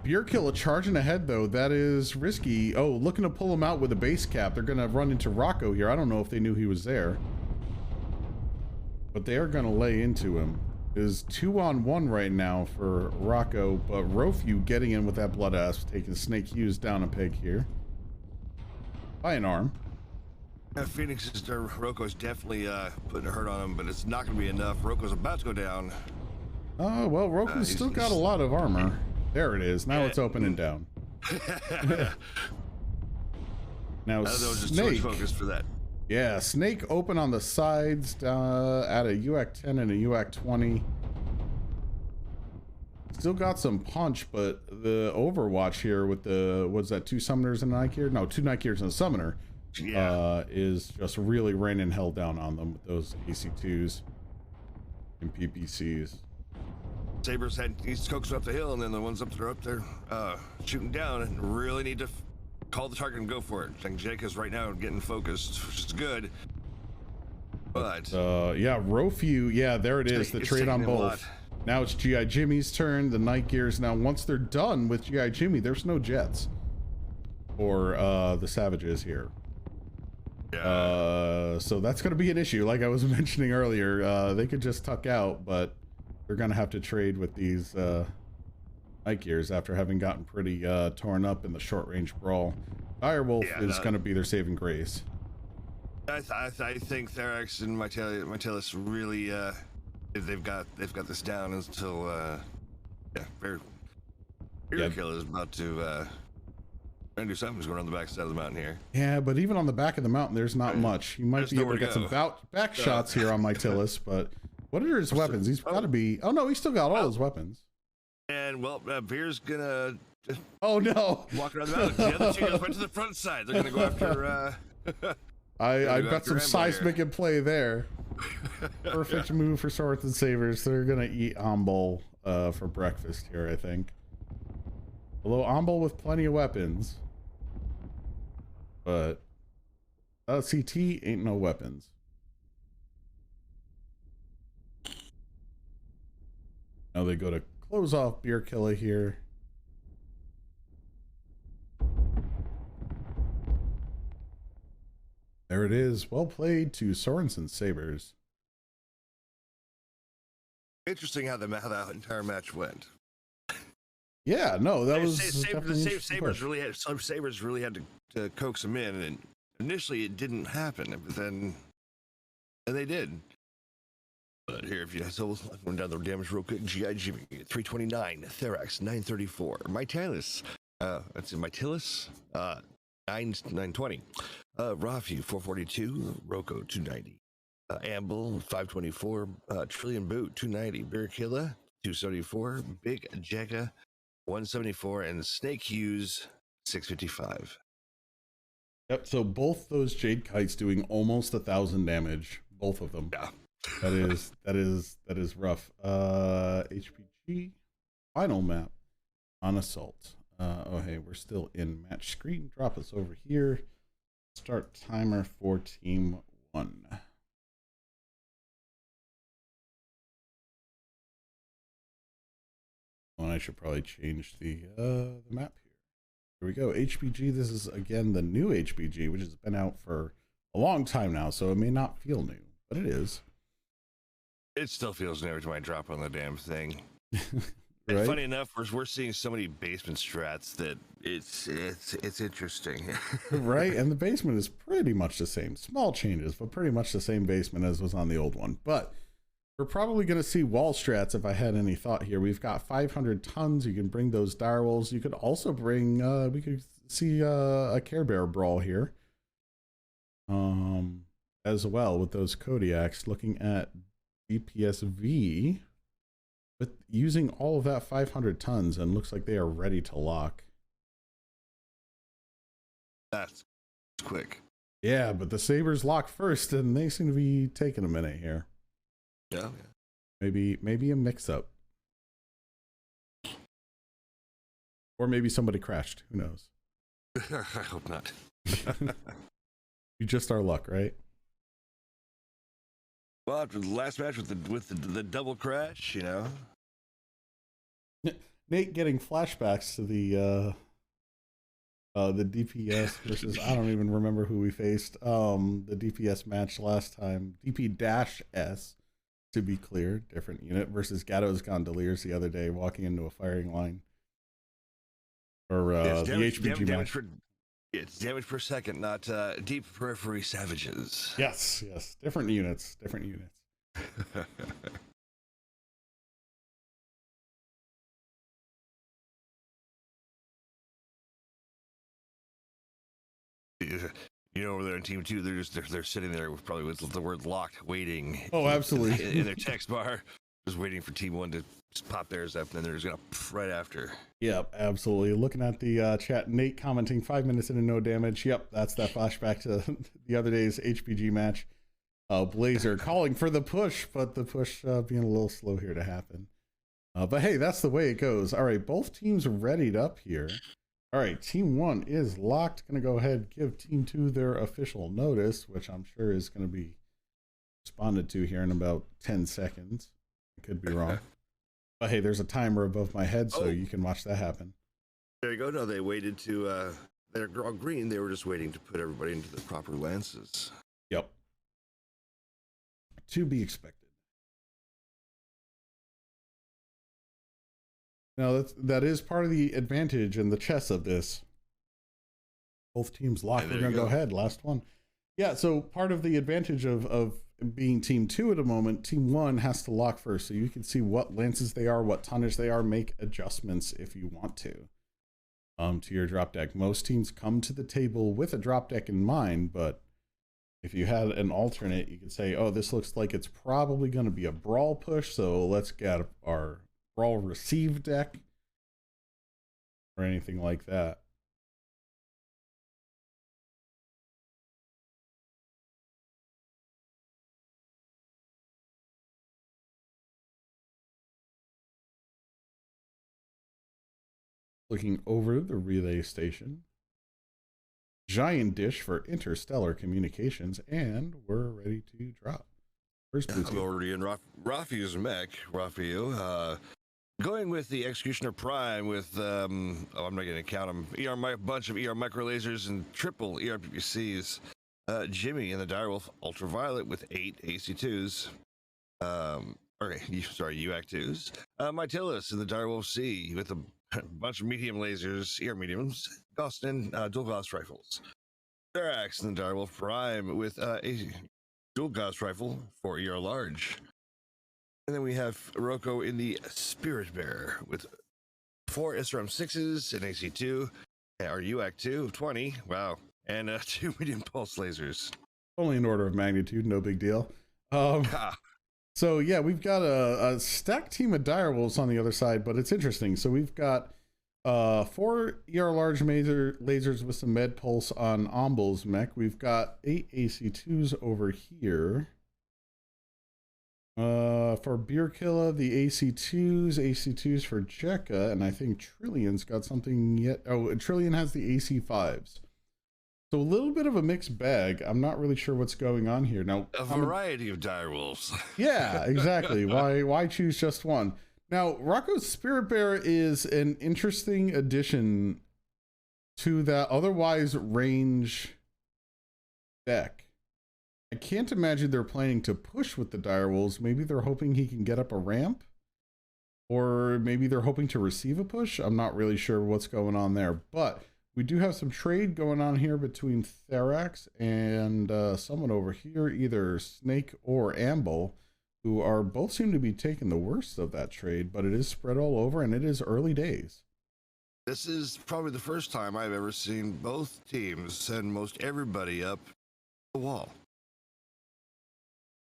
Beer Killer charging ahead, though. That is risky. Oh, looking to pull him out with a base cap. They're going to run into Rocco here. I don't know if they knew he was there. But they are going to lay into him. Is 2-on-1 right now for Rocco, but Rofu getting in with that blood asp, taking Snake Hughes down a peg here. By an arm. Phoenix's Rocco's definitely putting a hurt on him, but it's not going to be enough. Rocco's about to go down. Oh, well, Roku's still got a lot of armor. There it is. Now it's open and down. Now just Snake. Focus for that. Yeah, Snake open on the sides at a UAC 10 and a UAC 20. Still got some punch, but the Overwatch here with the, what's that, 2 summoners and a Night Gear? No, 2 Night Gears and a summoner. Yeah. Is just really raining hell down on them with those AC2s and PPCs. Sabres he's coaxing up the hill, and then the ones up there shooting down and really need to call the target and go for it. Like Jake is right now getting focused, which is good. But yeah, Rofu, yeah, there it is. The trade on both. Now it's GI Jimmy's turn. The Night Gears. Now, once they're done with GI Jimmy, there's no jets or the Savages here. Yeah. So that's going to be an issue. Like I was mentioning earlier, they could just tuck out, but they're going to have to trade with these Night Gears after having gotten pretty torn up in the short range brawl. Direwolf is going to be their saving grace. I think Therax and Mytalis really they've got this down until Beer Killer is about to do something. He's going around the back side of the mountain here. Yeah, but even on the back of the mountain, there's not much. You might be able to get some back shots here on Mytalis, but what are his weapons? He's got to be. Oh no, he's still got all his weapons. And well, Beer's gonna. Oh no! Walk around the mountain. The other two just went to the front side. They're gonna go after. I bet some seismic in play there. Perfect move for Swords and Sabers. They're gonna eat Ombol for breakfast here, I think. Although Ombol with plenty of weapons, but CT ain't no weapons. Now they go to close off Beer Killer here. There it is. Well played to Sorensen Sabers. Interesting how that entire match went. Yeah, no, that was Sabers really had to coax him in, and initially it didn't happen, but then they did. But here, if you run down the damage real quick, GI Jimmy 329, Therax 934, Mytalis, let's see, Mytalis 920, Rafu 442, Rocco 290, Amble 524, Trillion Boot 290, Beer Killer 274, Big Jacka 174, and Snake Hughes 655. Yep. So both those Jade Kites doing almost 1,000 damage, both of them. Yeah. That is rough. HPG final map on Assault. Oh hey, we're still in match screen. Drop us over here. Start timer for team 1. And I should probably change the map here. Here we go. HPG. This is again the new HPG, which has been out for a long time now, so it may not feel new, but it is. It still feels new every time I drop on the damn thing. Right? And funny enough, we're seeing so many basement strats that it's interesting. Right, and the basement is pretty much the same. Small changes, but pretty much the same basement as was on the old one. But we're probably going to see wall strats if I had any thought here. We've got 500 tons. You can bring those direwolves. You could also bring, we could see a Care Bear brawl here as well with those Kodiaks. Looking at DPSV with using all of that 500 tons, and looks like they are ready to lock. That's quick. Yeah, but the Sabres lock first, and they seem to be taking a minute here. Yeah. Maybe a mix-up, or maybe somebody crashed. Who knows? I hope not. You just our luck, right? Well, after the last match with the double crash, you know. Nate getting flashbacks to the DPS versus I don't even remember who we faced. The DPS match last time. DP-S, to be clear, different unit versus Gatto's Gondoliers the other day, walking into a firing line. Or the HBG match. It's damage per second, not deep periphery savages. Yes, different units. You know, over there in Team 2, they're sitting there with probably with the word locked, waiting. Oh, absolutely. in their text bar, just waiting for Team 1 to just pop theirs up, and then they're just gonna right after. Yep, absolutely. Looking at the chat, Nate commenting 5 minutes into no damage. Yep, that's that flashback to the other day's HPG match. Blazer calling for the push, but the push being a little slow here to happen. But hey, that's the way it goes. All right, both teams are readied up here. All right, Team 1 is locked. Going to go ahead and give Team 2 their official notice, which I'm sure is going to be responded to here in about 10 seconds. I could be wrong. But hey, there's a timer above my head, so you can watch that happen. There you go. No, they waited to, they're all green. They were just waiting to put everybody into the proper lances. Yep. To be expected. Now, that is part of the advantage and the chess of this. Both teams locked. We're going to go ahead. Last one. Yeah, so part of the advantage of being Team 2 at the moment, Team 1 has to lock first. So you can see what lances they are, what tonnage they are, make adjustments if you want to your drop deck. Most teams come to the table with a drop deck in mind, but if you had an alternate, you could say, oh, this looks like it's probably going to be a brawl push, so let's get our brawl receive deck or anything like that. Looking over the relay station. Giant dish for interstellar communications, and we're ready to drop. Where's Blue Team? I'm already in Rafi's mech. Rafi, going with the Executioner Prime with, I'm not going to count them, bunch of ER micro lasers and triple ERPCs. Jimmy in the Direwolf Ultraviolet with 8 AC2s. UAC2s. Mytilus in the Direwolf C with a bunch of medium lasers, ER mediums, Gostin, dual Gauss rifles. Therax in the Direwolf Prime with a dual Gauss rifle for ER large. And then we have Rocco in the Spirit Bearer with 4 SRM 6s and AC2, our UAC2 20, wow, and 2 medium pulse lasers. Only an order of magnitude, no big deal. So yeah, we've got a stacked team of direwolves on the other side, but it's interesting. So we've got 4 ER large lasers with some med pulse on Omble's mech. We've got 8 AC2s over here. For Beerkilla, the AC2s for Jekka, and I think Trillion's got something yet. Oh, Trillion has the AC5s. So a little bit of a mixed bag. I'm not really sure what's going on here. Now, a variety of direwolves. Yeah, exactly. Why choose just one? Now, Rocco's Spirit Bearer is an interesting addition to that otherwise range deck. I can't imagine they're planning to push with the direwolves. Maybe they're hoping he can get up a ramp, or maybe they're hoping to receive a push. I'm not really sure what's going on there, but we do have some trade going on here between Therax and someone over here, either Snake or Amble, who are both seem to be taking the worst of that trade, but it is spread all over and it is early days. This is probably the first time I've ever seen both teams send most everybody up the wall.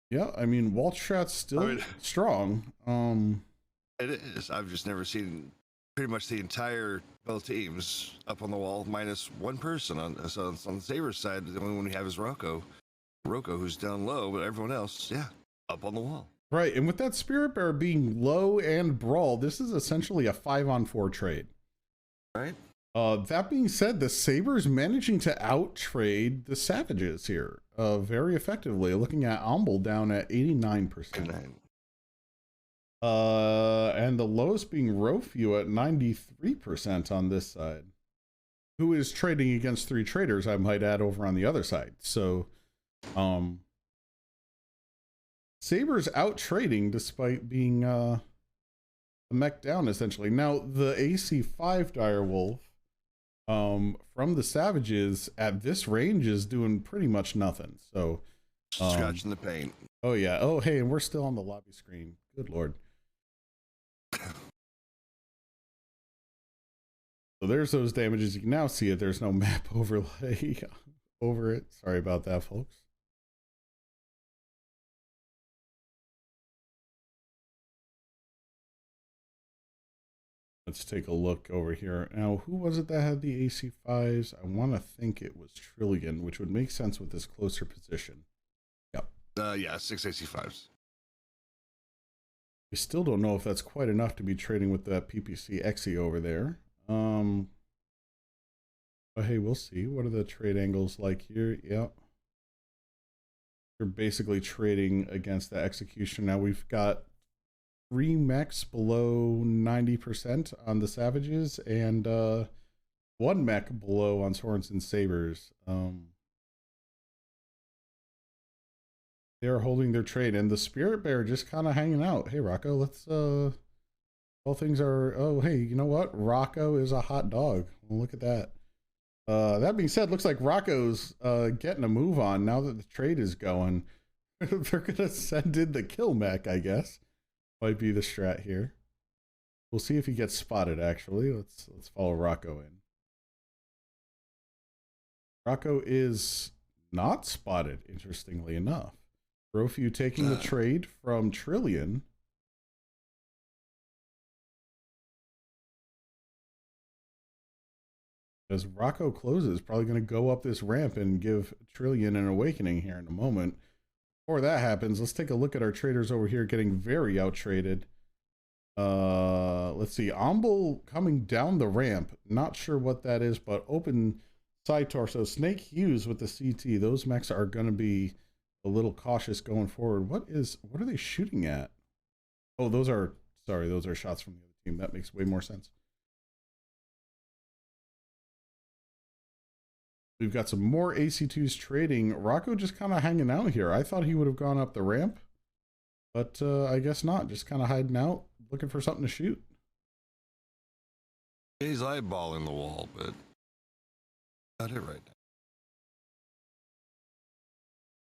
Yeah, I mean, Waldstrat's still strong. It is. I've just never seen pretty much the entire both teams up on the wall, minus one person on the Sabres side. The only one we have is Rocco, who's down low, but everyone else, yeah, up on the wall. Right, and with that Spirit Bearer being low and brawl, this is essentially a 5-on-4 trade. Right. That being said, the Sabres managing to outtrade the Savages here very effectively. Looking at Omble down at 89%. And the lowest being Rofew at 93% on this side, who is trading against 3 traders, I might add, over on the other side. So, Sabres out trading despite being mech down essentially. Now the AC5 Direwolf from the Savages at this range is doing pretty much nothing. So scratching the paint. Oh yeah. Oh hey, and we're still on the lobby screen. Good lord. So there's those damages. You can now see it. There's no map overlay over it. Sorry about that, folks. Let's take a look over here. Now, who was it that had the AC5s? I want to think it was Trillion, which would make sense with this closer position. Yep. Yeah, 6 AC5s. We still don't know if that's quite enough to be trading with that PPC XE over there. But hey, we'll see. What are the trade angles like here? Yep. You're basically trading against the execution. Now we've got 3 mechs below 90% on the Savages and 1 mech below on Sorensen Sabres. They're holding their trade, and the Spirit Bear just kind of hanging out. Hey, Rocco, let's all things are. Oh, hey, you know what? Rocco is a hot dog. Well, look at that. That being said, looks like Rocco's getting a move on now that the trade is going. They're gonna send in the kill mech, I guess. Might be the strat here. We'll see if he gets spotted. Actually, let's follow Rocco in. Rocco is not spotted, interestingly enough. Rofew taking the trade from Trillion. As Rocco closes, probably going to go up this ramp and give Trillion an awakening here in a moment. Before that happens, let's take a look at our traders over here getting very out-traded. Let's see, Omble coming down the ramp. Not sure what that is, but open side torso. Snake Hughes with the CT. Those mechs are going to be a little cautious going forward. What are they shooting at? Oh, those are shots from the other team. That makes way more sense. We've got some more AC2s trading. Rocco just kind of hanging out here. I thought he would have gone up the ramp, but I guess not. Just kind of hiding out, looking for something to shoot. He's eyeballing the wall, but not it right now.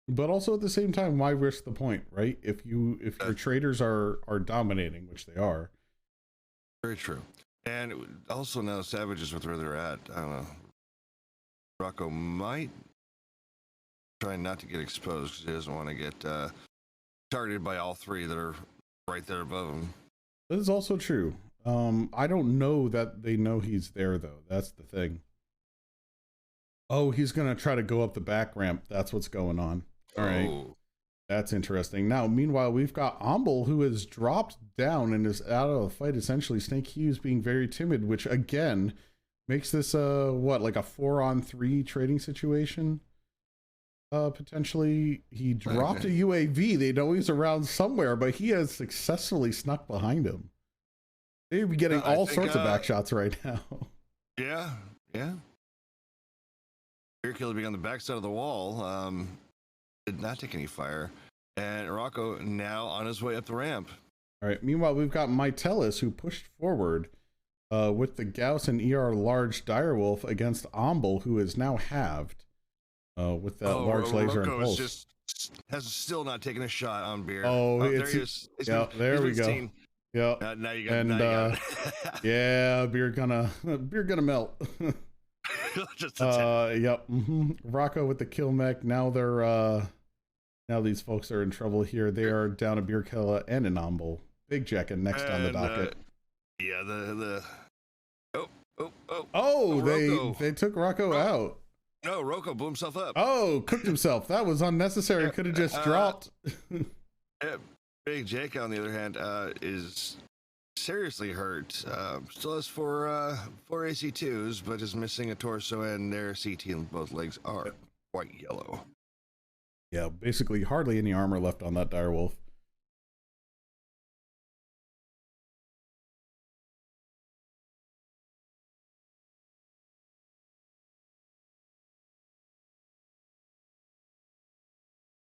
But also at the same time, why risk the point, right? If your traders are dominating, which they are. Very true. And also now Savages with where they're at. I don't know. Rocco might try not to get exposed because he doesn't want to get targeted by all 3 that are right there above him. That is also true. I don't know that they know he's there, though. That's the thing. Oh, he's going to try to go up the back ramp. That's what's going on. All right. That's interesting. Now, meanwhile, we've got Omble, who has dropped down and is out of the fight, essentially. Snake Hughes being very timid, which, again, makes this like a 4-on-3 trading situation. Potentially, he dropped a UAV. They know he's around somewhere, but he has successfully snuck behind him. They'd be getting all sorts of back shots right now. Yeah. Beer Killer being on the backside of the wall. Did not take any fire, and Rocco now on his way up the ramp. All right. Meanwhile, we've got Mytelis, who pushed forward with the Gauss and ER large Direwolf against Omble, who is now halved with that large laser Rocco and pulse. Has still not taken a shot on Beer. There he is. Yeah, there we go. Yeah. Now you got. Yeah, beer gonna melt. Just a yep. Rocco with the kill mech. Now now these folks are in trouble here. They are down a Beer Killer and an Omble. Big Jacket next on the docket. They took Rocco out. No, Rocco blew himself up. Oh, cooked himself. That was unnecessary. Could have just dropped. Big Jake, on the other hand, is seriously hurt. Still has four AC2s, but is missing a torso, and their CT in both legs are quite yellow. Yeah, basically hardly any armor left on that direwolf.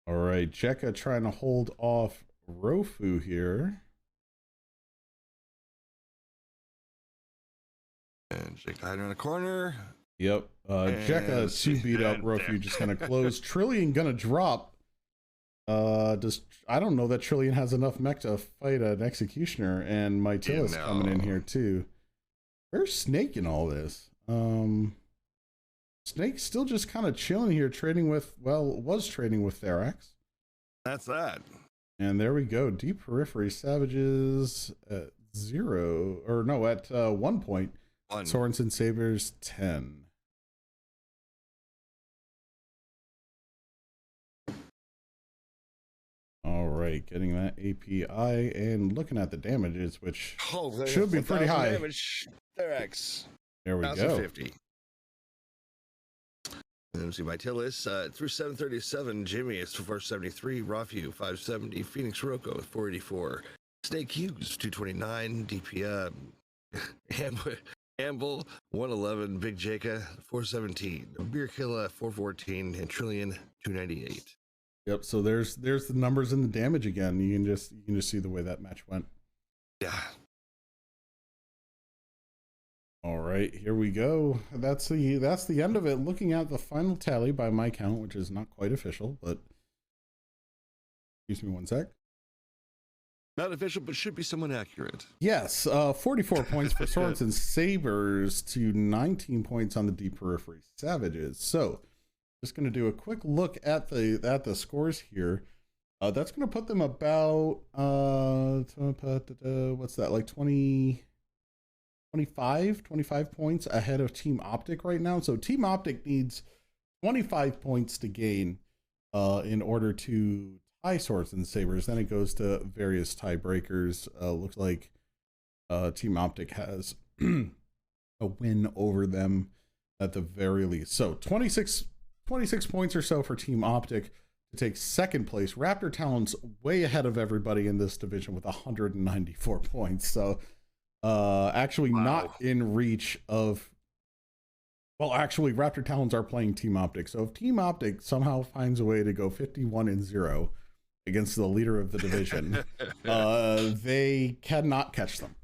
All right, Jekka trying to hold off Rofu here. And Jake hiding around the corner. Yep. Jekka 2 beat up Rofu, just gonna close. Trillion gonna drop. I don't know that Trillion has enough mech to fight an Executioner, and my ToS coming in here too. Where's Snake in all this? Snake's still just kind of chilling here, trading with, was trading with Therax. That's that. And there we go. Deep Periphery Savages at 0, or no, at 1 point. Sorensen Sabers 10. All right, getting that API and looking at the damages, which should be pretty high. Damage. Therax. There we go. 50. Let me see my ToS through 737. Jimmy is 473. Rafu 570. Phoenix Rocco 484. Snake Hughes 229. DP Amble 111. Big Jaka 417. Beer Killer 414. And Trillion 298. Yep. So there's the numbers and the damage again. You can just see the way that match went. Yeah. All right, here we go. That's the end of it. Looking at the final tally by my count, which is not quite official, but excuse me one sec. Not official, but should be somewhat accurate. Yes, 44 points for Sorensen Sabers to 19 points on the Deep Periphery Savages. So, just going to do a quick look at the scores here. That's going to put them about what's that, like 25 points ahead of Team Optic right now. So Team Optic needs 25 points to gain in order to tie Sorensen Sabers. Then it goes to various tiebreakers. Looks like Team Optic has a win over them at the very least. So 26 points or so for Team Optic to take second place. Raptor Talon's way ahead of everybody in this division with 194 points. So actually not in reach of, well, actually Raptor Talons are playing Team Optic. So if Team Optic somehow finds a way to go 51-0 against the leader of the division, they cannot catch them.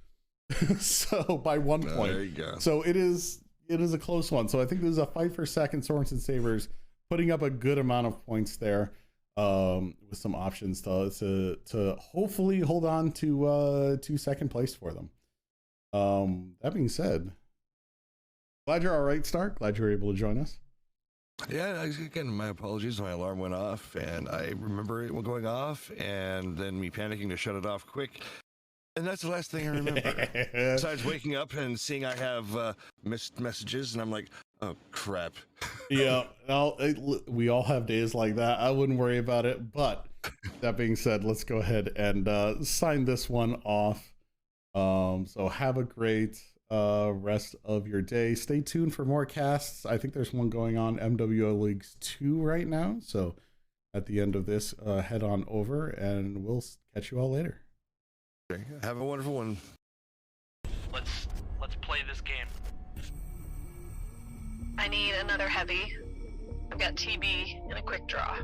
So by 1 point. There you go. So it is a close one. So I think there's a fight for second. Sorensen Sabers putting up a good amount of points there, with some options to hopefully hold on to second place for them. That being said, glad you're all right, Stark. Glad you were able to join us. Yeah, again, my apologies. My alarm went off, and I remember it going off, and then me panicking to shut it off quick. And that's the last thing I remember. Besides waking up and seeing I have missed messages, and I'm like, oh, crap. Yeah, we all have days like that. I wouldn't worry about it. But that being said, let's go ahead and sign this one off. So have a great rest of your day. Stay tuned for more casts. I think there's one going on MWO Leagues 2 right now. So at the end of this, head on over and we'll catch you all later. Okay. Have a wonderful one. Let's play this game. I need another heavy. I've got TB and a quick draw.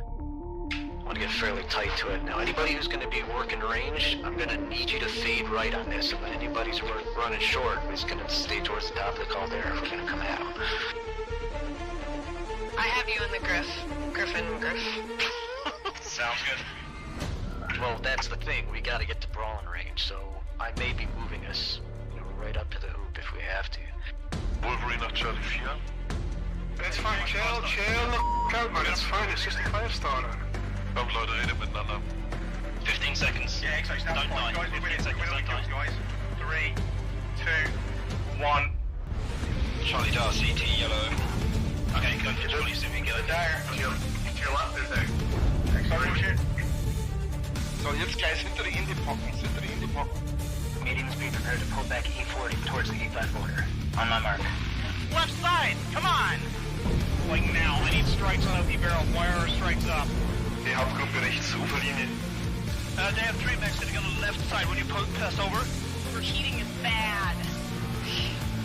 I want to get fairly tight to it. Now, anybody who's going to be working range, I'm going to need you to fade right on this. If anybody's running short, we're just going to stay towards the top of the caldera if we're going to come out. I have you in the Griffin. Sounds good. Well, that's the thing. We got to get to brawling range, so I may be moving us, right up to the hoop if we have to. Wolverine at Charlie 4. It's fine, chill the f*** out, man, it's fine, it's just a 5-star. Upload it miteinander. 15 seconds. Yeah, exactly, Don't die. 15 seconds, don't die. Guys. 3, 2, 1. Charlie Dar, CT, yellow. Okay, go to Charlie, see if we can get it. There, to your left is there. Sorry, shit. So, jetzt gleich hinter die Indie-Pocken, Medium speed. prepare to pull back E40 towards the E5 border. On my mark. Left side, come on! Like now, I need strikes on OP barrel. Wire our strikes up. Die Hauptgruppe rechts, Uferlinie. They have 3 mechs sitting on the left side. When you pass over? Overheating is bad.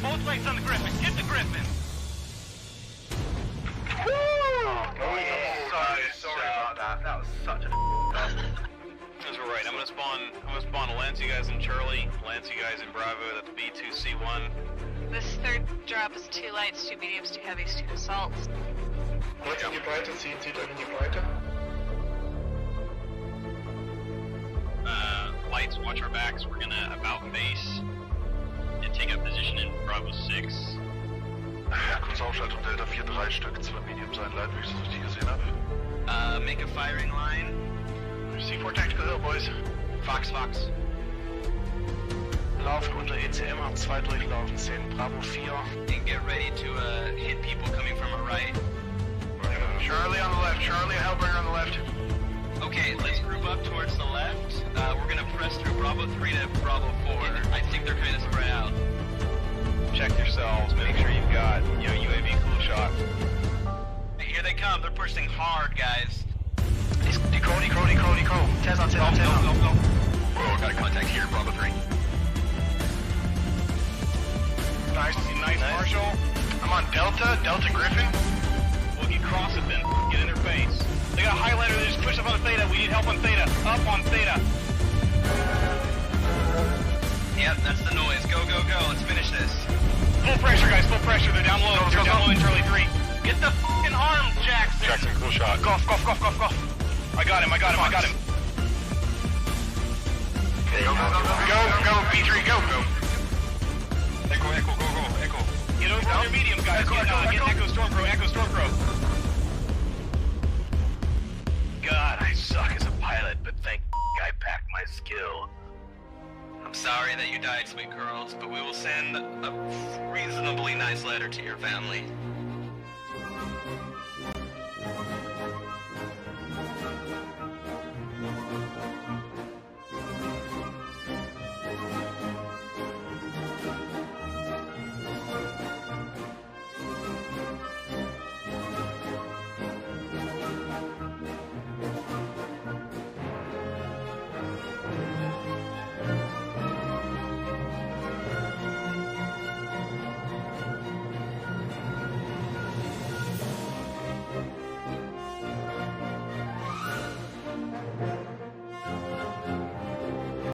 Both legs on the Griffin. Get the Griffin. Woo! Oh yeah. Sorry about that. That was such a That's right. I'm gonna spawn Lance, you guys in Charlie. Lance, you guys in Bravo. That's B2C1. This third drop is 2 lights, 2 mediums, 2 heavies, 2 assaults. Let's get weiter, ziehen Sie dann hier weiter. Lights, watch our backs. We're gonna about base and take up position in Bravo 6. Ja, kurz Aufschaltung Delta 4, 3 Stück, 2 Mediums, ein Light, wie ich es richtig gesehen habe. Make a firing line. C4 Tactical Hill, boys. Fox. Laufen unter ECM, haben 2 durchlaufen, 10 Bravo 4. And get ready to hit people coming from our right. Charlie on the left, Charlie, a Hellbringer on the left. Okay, let's group up towards the left. We're gonna press through Bravo 3 to Bravo 4. I think they're kind of spread out. Check yourselves, make sure you've got, UAV cool shot. Here they come, they're pushing hard, guys. Deco. Tez on. Go. Oh, got a contact here, Bravo 3. Nice, Marshall. I'm on Delta Griffin. We'll get cross it then, get in their face. They got a highlighter, they just pushed up on Theta. We need help on Theta. Up on Theta. Yep, that's the noise. Go. Let's finish this. Full pressure, guys. Full pressure. They're down low. They're down low in Charlie 3. Get the fucking arm, Jackson. Jackson, cool shot. Go. I got him. Okay, Go. B3, go. Echo, go. Get over on your medium, guys. Get Echo Stormcrow. God, I suck as a pilot, but thank I packed my skill. I'm sorry that you died, sweet girls, but we will send a reasonably nice letter to your family.